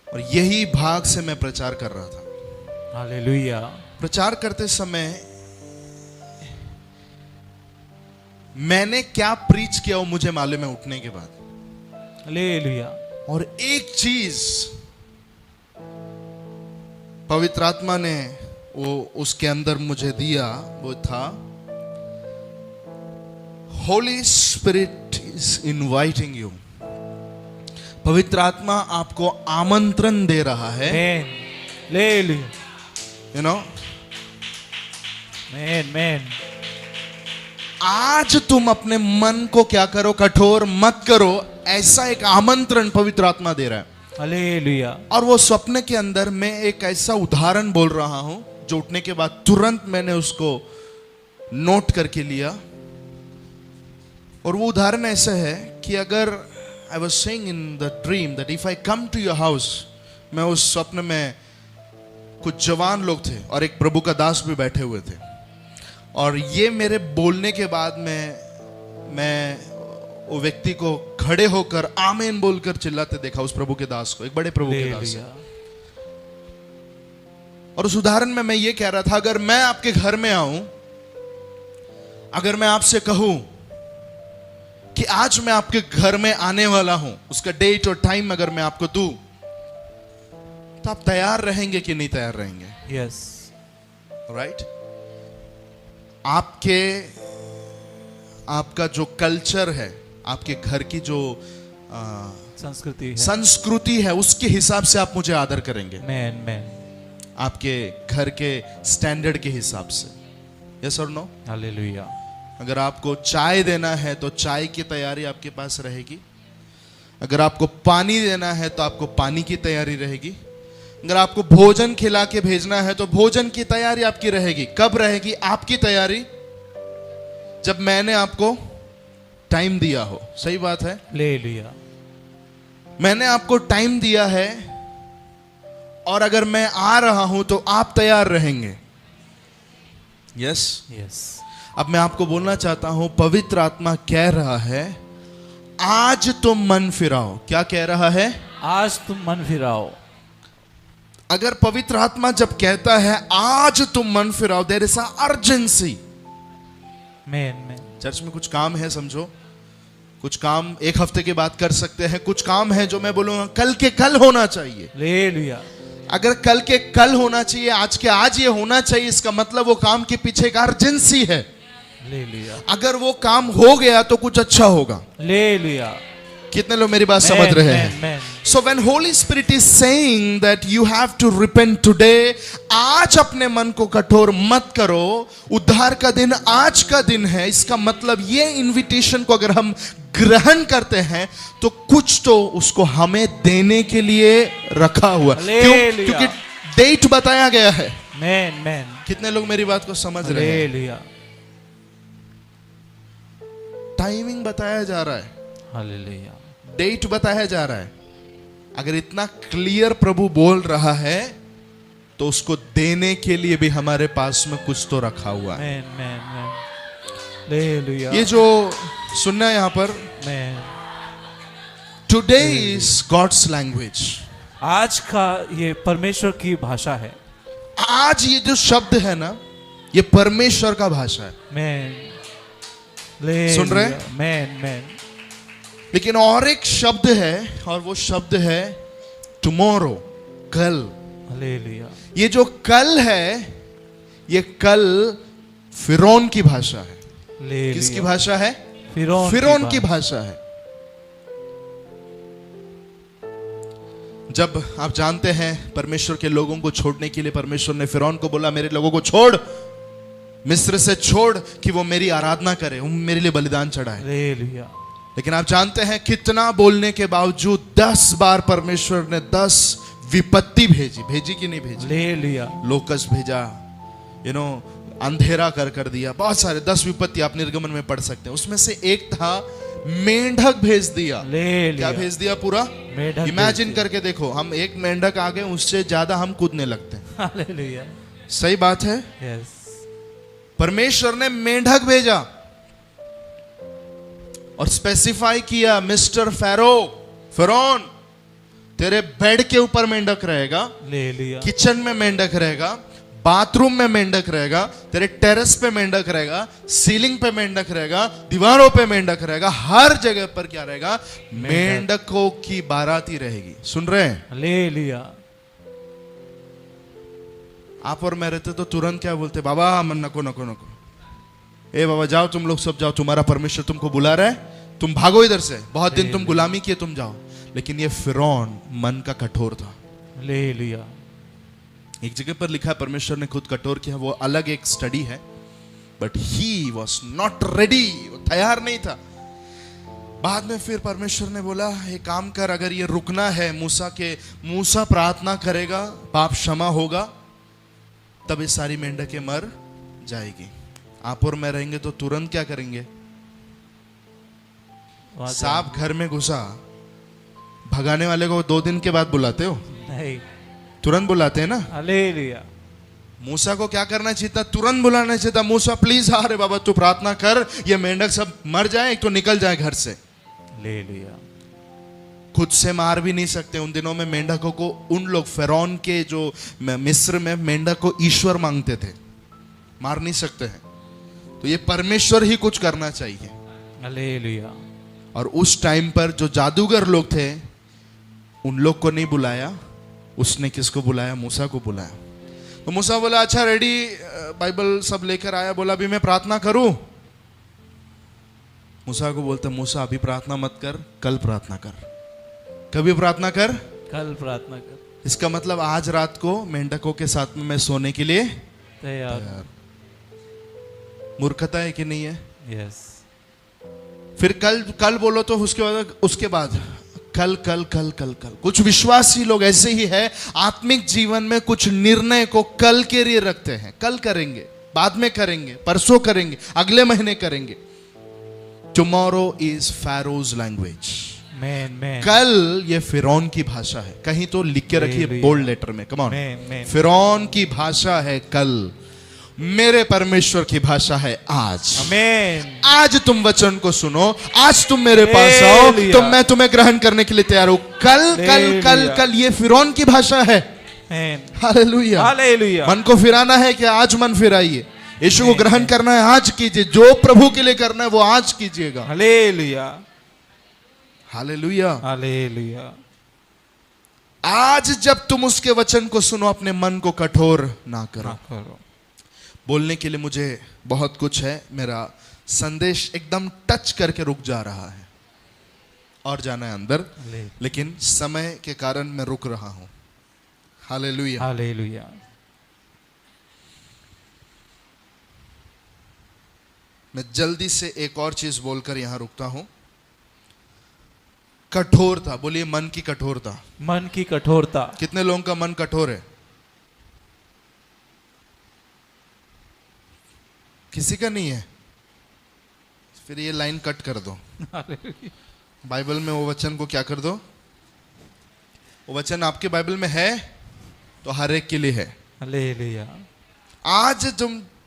और यही भाग से मैं प्रचार कर रहा था। हालेलुया। प्रचार करते समय मैंने क्या प्रीच किया वो मुझे मालूम है उठने के बाद। हालेलुया। और एक चीज पवित्र आत्मा ने वो उसके अंदर मुझे दिया, वो था Holi spirit is inviting you. पवित्र आत्मा आपको आमंत्रण दे रहा है। आमीन। हालेलुया। यू नो, आमीन, आमीन। आज तुम अपने मन को क्या करो? कठोर मत करो। ऐसा एक आमंत्रण पवित्र आत्मा दे रहा है। हालेलुया। और वो स्वप्न के अंदर मैं एक ऐसा उदाहरण बोल रहा हूं जो उठने के बाद तुरंत मैंने उसको नोट करके लिया। और वो उदाहरण ऐसा है कि अगर I was saying in the dream that if I come to your house, मैं उस स्वप्न में कुछ जवान लोग थे और एक प्रभु का दास भी बैठे हुए थे। और ये मेरे बोलने के बाद में मैं वो व्यक्ति को खड़े होकर आमीन बोलकर चिल्लाते देखा, उस प्रभु के दास को, एक बड़े प्रभु के दास को। और उस उदाहरण में मैं ये कह रहा था, अगर मैं आपके घर में आऊं, अगर मैं आपसे कहूं कि आज मैं आपके घर में आने वाला हूं, उसका डेट और टाइम अगर मैं आपको दूं, तो आप तैयार रहेंगे कि नहीं तैयार रहेंगे? यस। राइट? आपका जो कल्चर है, आपके घर की जो संस्कृति है, उसके हिसाब से आप मुझे आदर करेंगे। Man man. आपके घर के स्टैंडर्ड के हिसाब से। यस और नो? हालेलुया। अगर आपको चाय देना है तो चाय की तैयारी आपके पास रहेगी। अगर आपको पानी देना है तो आपको पानी की तैयारी रहेगी। अगर आपको भोजन खिला के भेजना है तो भोजन की तैयारी आपकी रहेगी। कब रहेगी आपकी तैयारी? जब मैंने आपको टाइम दिया हो। सही बात है? हालेलुया। मैंने आपको टाइम दिया है और अगर मैं आ रहा हूं तो आप तैयार रहेंगे। यस। यस। अब मैं आपको बोलना चाहता हूं, पवित्र आत्मा कह रहा है आज तुम मन फिराओ। क्या कह रहा है? आज तुम मन फिराओ। अगर पवित्र आत्मा जब कहता है आज तुम मन फिराओ, there is a urgency. Man church में कुछ काम है, समझो। कुछ काम एक हफ्ते के बाद कर सकते हैं, कुछ काम है जो मैं बोलूंगा कल के कल होना चाहिए। हालेलुया। अगर कल के कल होना चाहिए, आज के आज ये होना चाहिए, इसका मतलब वो काम के पीछे एक अर्जेंसी है। हालेलुया। अगर वो काम हो गया तो कुछ अच्छा होगा। हालेलुया। कितने लोग मेरी बात समझ रहे हैं? So when Holy Spirit is saying that you have to repent today, आज अपने मन को कठोर मत करो, उद्धार का दिन आज का दिन है। इसका मतलब ये इनविटेशन को अगर हम ग्रहण करते हैं तो कुछ तो उसको हमें देने के लिए रखा हुआ। क्यों? क्योंकि डेट बताया गया है। मैन कितने लोग मेरी बात को समझ रहे हैं? हालेलुया। टाइमिंग बताया जा रहा है, हालेलुया। डेट बताया जा रहा है। अगर इतना क्लियर प्रभु बोल रहा है तो उसको देने के लिए भी हमारे पास में कुछ तो रखा हुआ है। Man hallelujah. ये जो सुनना है यहां पर, man today is God's language. आज का ये परमेश्वर की भाषा है। आज ये जो शब्द है ना, ये परमेश्वर का भाषा है। मैन सुन रहे हैं? मैन लेकिन और एक शब्द है, और वो शब्द है टुमारो, कल। हालेलुया। ये जो कल है, ये कल फिरौन की भाषा है। हालेलुया। किसकी भाषा है? फिरौन की भाषा है। जब आप जानते हैं परमेश्वर के लोगों को छोड़ने के लिए परमेश्वर ने फिरौन को बोला मेरे लोगों को छोड़, मिस्र से छोड़ कि वो मेरी आराधना करे, वो मेरे लिए बलिदान चढ़ाए। हालेलुया। लेकिन आप जानते हैं कितना बोलने के बावजूद 10 बार परमेश्वर ने 10 विपत्ति भेजी कि नहीं भेजी? हालेलुया। लोकस भेजा, अंधेरा कर दिया, बहुत सारे 10 विपत्ति आप निर्गमन में पढ़ सकते हैं। उसमें से एक था मेंढक भेज दिया। क्या भेज दिया? पूरा मेंढक। इमेजिन करके देखो, हम एक मेंढक आ गए, उससे ज्यादा हम कूदने लगते हैं। हालेलुया। सही बात है? यस। परमेश्वर ने मेंढक भेजा और स्पेसिफाई किया, मिस्टर फिरौन तेरे बेड के ऊपर मेंढक रहेगा, हालेलुया। किचन में मेंढक रहेगा, बाथरूम में मेंढक रहेगा, तेरे टेरेस पे मेंढक रहेगा, सीलिंग पे मेंढक रहेगा, दीवारों पे मेंढक रहेगा, हर जगह पर क्या रहेगा? मेंढकों की बाराती रहेगी। सुन रहे हैं? हालेलुया। आप और मैं रहते तो तुरंत क्या बोलते? बाबा नको नको नको, ए बाबा जाओ, तुम लोग सब जाओ, तुम्हारा परमेश्वर तुमको बुला रहा है, तुम भागो इधर से, बहुत दिन तुम गुलामी किए, तुम जाओ। लेकिन ये फिरौन मन का कठोर था। हालेलुया। एक जगह पर लिखा है परमेश्वर ने खुद कठोर किया, वो अलग एक स्टडी है, but he was not ready, वो तैयार नहीं था। बाद में फिर परमेश्वर ने बोला एक काम कर, अगर ये रुकना है, मूसा प्रार्थना करेगा, पाप क्षमा होगा, तब ये सारी मेंढकें मर जाएगी। आप और मैं रहेंगे तो तुरंत क्या करेंगे? सांप घर में घुसा, भगाने वाले को 2 दिन के बाद बुलाते हो? नहीं, तुरंत बुलाते हैं ना। हालेलुया। मूसा को क्या करना चाहिए था? तुरंत बुलाना चाहिए था, मूसा प्लीज अरे बाबा तू प्रार्थना कर, ये मेंढक सब मर जाए, एक तो निकल जाए घर से। हालेलुया। खुद से मार भी नहीं सकते उन दिनों में मेंढकों को। उन लोग फिरौन के जो मिस्र में मेंढक को ईश्वर मांगते थे, मार नहीं सकते हैं, तो ये परमेश्वर ही कुछ करना चाहिए। हालेलुया। और उस टाइम पर जो जादूगर लोग थे उन लोग को नहीं बुलाया, उसने किसको बुलाया? मूसा को बुलाया। तो मूसा बोला अच्छा रेडी, बाइबल सब लेकर आया, बोला अभी मैं प्रार्थना करूं? मूसा को बोलता मूसा अभी प्रार्थना मत कर, कल प्रार्थना कर। कभी प्रार्थना कर? कल प्रार्थना कर। इसका मतलब आज रात को मेंढकों के साथ में मैं सोने के लिए तैयार। मूर्खता है कि नहीं है? यस। फिर कल बोलो तो उसके बाद कल कल कल कल कल। कुछ विश्वासी लोग ऐसे ही है, आत्मिक जीवन में कुछ निर्णय को कल के लिए रखते हैं। कल करेंगे, बाद में करेंगे, परसों करेंगे, अगले महीने करेंगे। Tomorrow is Pharaoh's language. कल ये फिरौन की भाषा है। कहीं तो लिख के रखिए बोल्ड लेटर में, कम ऑन। फिरौन की भाषा है कल, मेरे परमेश्वर की भाषा है आज। आमेन। आज तुम वचन को सुनो, आज तुम मेरे पास आओ तो मैं तुम्हें ग्रहण करने के लिए तैयार हूं। कल कल कल कल, ये फिरौन की भाषा है। Hallelujah, hallelujah. मन को फिराना है कि आज मन फिराइए। यीशु को ग्रहण करना है, आज कीजिए। जो प्रभु के लिए करना है वो आज कीजिएगा। Hallelujah, hallelujah, hallelujah. आज जब तुम उसके वचन को सुनो, अपने मन को कठोर ना करो। बोलने के लिए मुझे बहुत कुछ है, मेरा संदेश एकदम टच करके रुक जा रहा है और जाना है अंदर, लेकिन समय के कारण मैं रुक रहा हूं। Hallelujah, hallelujah. मैं जल्दी से एक और चीज बोलकर यहां रुकता हूं। कठोरता, बोलिए मन की कठोरता। मन की कठोरता। कितने लोगों का मन कठोर है? किसी का नहीं है? फिर ये लाइन कट कर दो। बाइबल में वो वचन को क्या कर दो? वो वचन आपके बाइबल में है तो हर एक के लिए है। हालेलुया। आज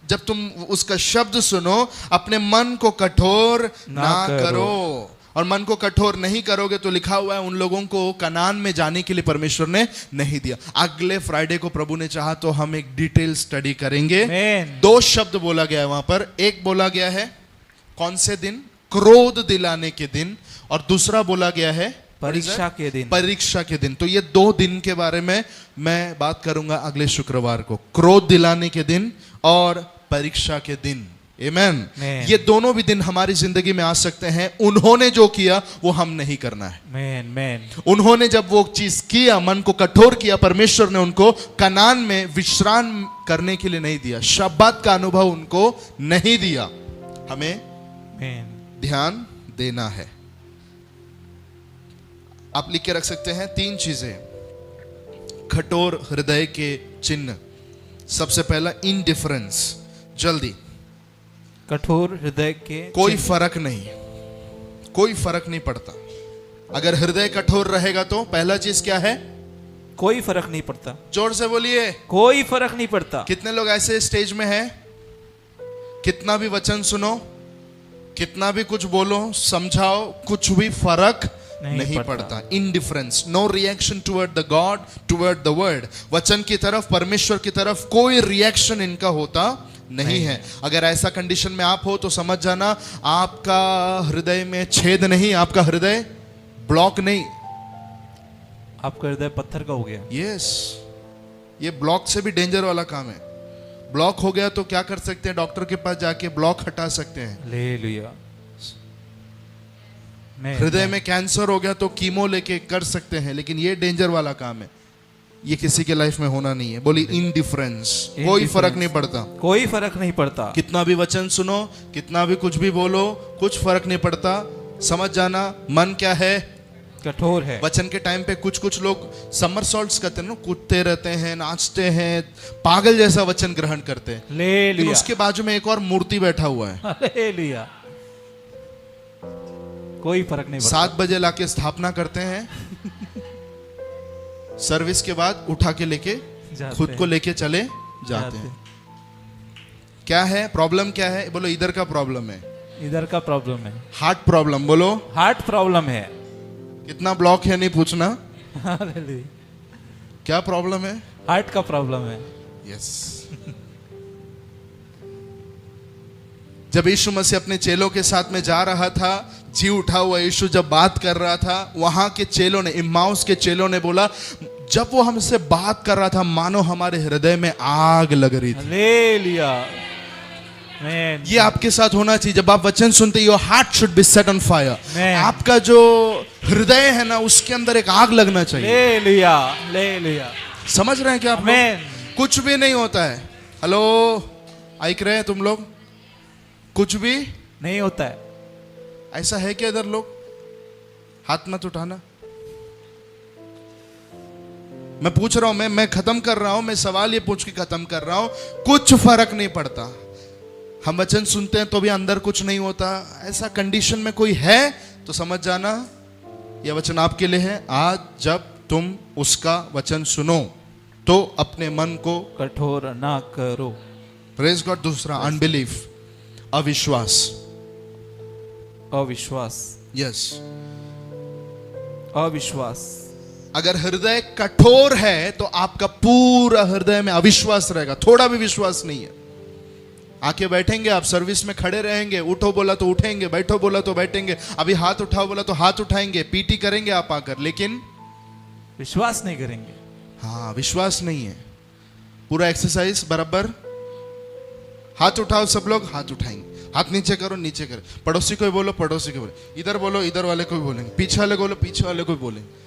जब तुम उसका शब्द सुनो, अपने मन को कठोर ना करो। और मन को कठोर नहीं करोगे तो लिखा हुआ है उन लोगों को कनान में जाने के लिए परमेश्वर ने नहीं दिया। अगले फ्राइडे को प्रभु ने चाहा तो हम एक डिटेल स्टडी करेंगे। दो शब्द बोला गया है वहां पर। एक बोला गया है कौन से दिन? क्रोध दिलाने के दिन। और दूसरा बोला गया है परीक्षा के दिन। परीक्षा के दिन। तो ये 2 दिन के बारे में मैं बात करूंगा अगले शुक्रवार को। क्रोध दिलाने के दिन और परीक्षा के दिन। आमेन। ये दोनों भी दिन हमारी जिंदगी में आ सकते हैं। उन्होंने जो किया वो हम नहीं करना है। Man man. उन्होंने जब वो चीज किया, मन को कठोर किया, परमेश्वर ने उनको कनान में विश्राम करने के लिए नहीं दिया, शब्बात का अनुभव उनको नहीं दिया। हमें ध्यान देना है। आप लिख के रख सकते हैं 3 चीजें कठोर हृदय के चिन्ह। सबसे पहला इंडिफरेंस, जल्दी। कठोर हृदय के कोई फर्क नहीं, कोई फर्क नहीं पड़ता। अगर हृदय कठोर रहेगा तो पहला चीज क्या है? कोई फर्क नहीं पड़ता। जोर से बोलिए, कोई फर्क नहीं पड़ता। कितने लोग ऐसे स्टेज में हैं? कितना भी वचन सुनो, कितना भी कुछ बोलो, समझाओ, कुछ भी फर्क नहीं पड़ता। Indifference, no reaction toward the God, toward the word. वचन की तरफ, परमेश्वर की तरफ कोई रिएक्शन इनका होता नहीं है। अगर ऐसा कंडीशन में आप हो तो समझ जाना आपका हृदय में छेद नहीं, आपका हृदय ब्लॉक नहीं, आपका हृदय पत्थर का हो गया। यस, ये ब्लॉक से भी डेंजर वाला काम है। ब्लॉक हो गया तो क्या कर सकते हैं? डॉक्टर के पास जाके ब्लॉक हटा सकते हैं। हालेलुया। हृदय में कैंसर हो गया तो कीमो लेके कर सकते हैं, लेकिन ये डेंजर वाला काम है। ये किसी के लाइफ में होना नहीं है। बोली इंडिफरेंस, कोई फर्क नहीं पड़ता। कोई फर्क नहीं पड़ता। कितना भी वचन सुनो, कितना भी कुछ भी बोलो, कुछ फर्क नहीं पड़ता। समझ जाना मन क्या है? कठोर है। वचन के टाइम पे कुछ कुछ लोग समरसॉल्ट्स करते हैं ना, कूदते रहते हैं, नाचते हैं, पागल जैसा वचन ग्रहण करते हैं। लेकिन उसके बाजू में एक और मूर्ति बैठा हुआ है। हालेलुया। कोई फर्क नहीं पड़ता। 7 बजे लाके स्थापना करते हैं, सर्विस के बाद उठा के लेके खुद को लेके चले जाते हैं। क्या है प्रॉब्लम? क्या है? बोलो इधर का प्रॉब्लम है, इधर का प्रॉब्लम है। Heart problem. बोलो हार्ट प्रॉब्लम है। कितना ब्लॉक है नहीं पूछना। हालेलुया। क्या प्रॉब्लम है? हार्ट का प्रॉब्लम है। यस। जब यीशु मसीह अपने चेलों के साथ में जा रहा था, जी उठा हुआ यीशु जब बात कर रहा था, वहां के चेलों ने, इम्माउस के चेलों ने बोला, जब वो हमसे बात कर रहा था मानो हमारे हृदय में आग लग रही थी। हालेलुया। ये आपके साथ होना चाहिए। जब आप वचन सुनते, your heart should be set on fire. आपका जो हृदय है ना, उसके अंदर एक आग लगना चाहिए। Hallelujah, hallelujah. समझ रहे हैं क्या आप लोग? कुछ भी नहीं होता है। हेलो, आइक रहे हैं तुम लोग? कुछ भी नहीं होता है। ऐसा है क्या? इधर लोग हाथ मत उठाना। मैं पूछ रहा हूं, मैं खत्म कर रहा हूं, मैं सवाल ये पूछ के खत्म कर रहा हूं, कुछ फर्क नहीं पड़ता। हम वचन सुनते हैं तो भी अंदर कुछ नहीं होता, ऐसा कंडीशन में कोई है तो समझ जाना यह वचन आपके लिए है। आज जब तुम उसका वचन सुनो तो अपने मन को कठोर ना करो। Praise God. दूसरा अनबिलीफ, अविश्वास। अविश्वास, यस। अविश्वास। अगर हृदय कठोर है तो आपका पूरा हृदय में अविश्वास रहेगा, थोड़ा भी विश्वास नहीं है। आके बैठेंगे आप, सर्विस में खड़े रहेंगे, उठो बोला तो उठेंगे, बैठो बोला तो बैठेंगे, अभी हाथ उठाओ बोला तो हाथ उठाएंगे, पीटी करेंगे आप आकर, लेकिन विश्वास नहीं करेंगे। हाँ, विश्वास नहीं है। पूरा एक्सरसाइज बराबर, हाथ उठाओ, सब लोग हाथ उठाएंगे, हाथ नीचे करो, नीचे करो, पड़ोसी को बोलो, पड़ोसी को बोलो, इधर बोलो, इधर वाले को भी बोलेंगे, पीछे वाले को बोलो, पीछे वाले को भी बोलेंगे,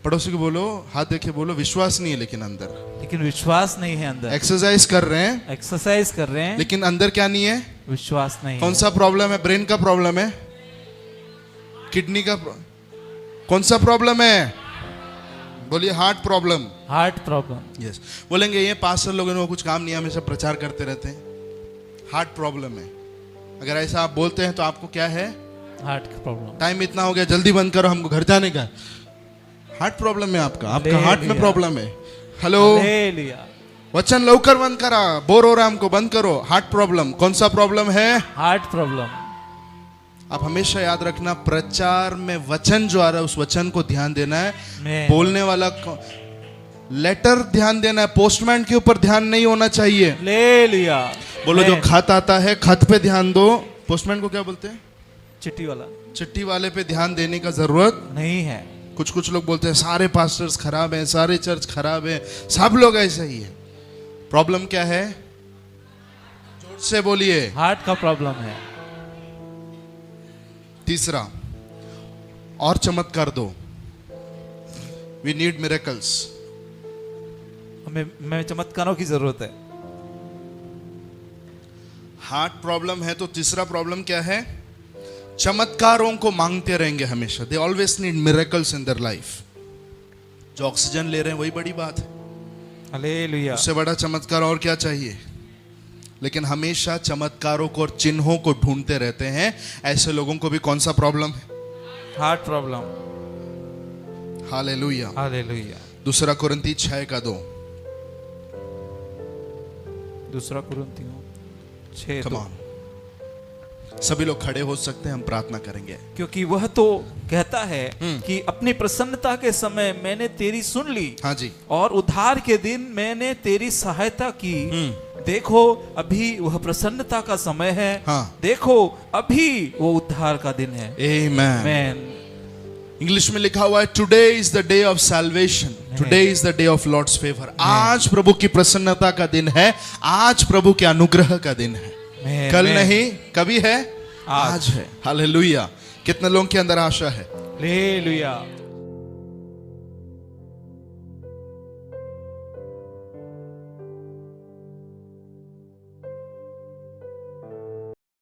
पड़ोसी को बोलो, हाथ देखे बोलो। विश्वास नहीं है लेकिन अंदर, लेकिन विश्वास नहीं है अंदर। एक्सरसाइज कर रहे हैं, एक्सरसाइज कर रहे हैं, लेकिन अंदर क्या नहीं है? विश्वास नहीं कौन है। सा प्रॉब्लम है? ब्रेन का प्रॉब्लम है, किडनी का कौन सा प्रॉब्लम है? बोलिए, heart problem. Heart problem. Yes. बोलेंगे ये पास्टर लोगों को कुछ काम नहीं है, हमेशा प्रचार करते रहते हैं, हार्ट प्रॉब्लम है। अगर ऐसा आप बोलते हैं तो आपको क्या है? हार्ट का प्रॉब्लम। टाइम इतना हो गया, जल्दी बंद करो, हमको घर जाने का। हार्ट प्रॉब्लम है आपका, आपका हार्ट में प्रॉब्लम है। Hello, hallelujah. वचन लवकर बंद करा, बोर हो रहा है हमको, बंद करो। हार्ट प्रॉब्लम, कौन सा प्रॉब्लम है? Heart problem. आप हमेशा याद रखना, प्रचार में वचन जो आ रहा है उस वचन को ध्यान देना है। मैं बोलने वाला लेटर ध्यान देना है, पोस्टमैन के ऊपर ध्यान नहीं होना चाहिए। हालेलुया। बोलो, जो खत आता है खत पे ध्यान दो। पोस्टमैन को क्या बोलते हैं? चिट्ठी वाला चिट्ठी वाले पे ध्यान देने का जरूरत नहीं है। कुछ लोग बोलते हैं सारे पास्टर्स खराब हैं, सारे चर्च खराब है, सब लोग ऐसे ही है। प्रॉब्लम क्या है? जोर से बोलिए। हार्ट का प्रॉब्लम है। तीसरा, और चमत्कार दो। We need miracles. हमें चमत्कारों की जरूरत है। हार्ट प्रॉब्लम है तो तीसरा प्रॉब्लम क्या है? चमत्कारों को मांगते रहेंगे हमेशा। They always need miracles in their life. जो ऑक्सीजन ले रहे हैं वही बड़ी बात है, हालेलुया। उससे बड़ा चमत्कार और क्या चाहिए? लेकिन हमेशा चमत्कारों को और चिन्हों को ढूंढते रहते हैं। ऐसे लोगों को भी कौन सा प्रॉब्लम है? Heart problem. हालेलुया। हालेलुया। दूसरा कुरिन्ती 6:2। दूसरा कुरिन्थियों 6:2। कम ऑन, सभी लोग खड़े हो सकते हैं, हम प्रार्थना करेंगे। क्योंकि वह तो कहता है कि अपनी प्रसन्नता के समय मैंने तेरी सुन ली, हाँ जी, और उद्धार के दिन मैंने तेरी सहायता की। देखो अभी वह प्रसन्नता का समय है। हाँ। देखो अभी वो उद्धार का दिन है। आमेन। मैन। इंग्लिश में लिखा हुआ है, today is the day of salvation, today is the day of Lord's favour. आज प्रभु की प्रसन्नता का दिन है, आज प्रभु के अनुग्रह का दिन है। कल नहीं, कभी है, आज है। हालेलुया। कितने लोगों के अंदर आशा है? हालेलुया।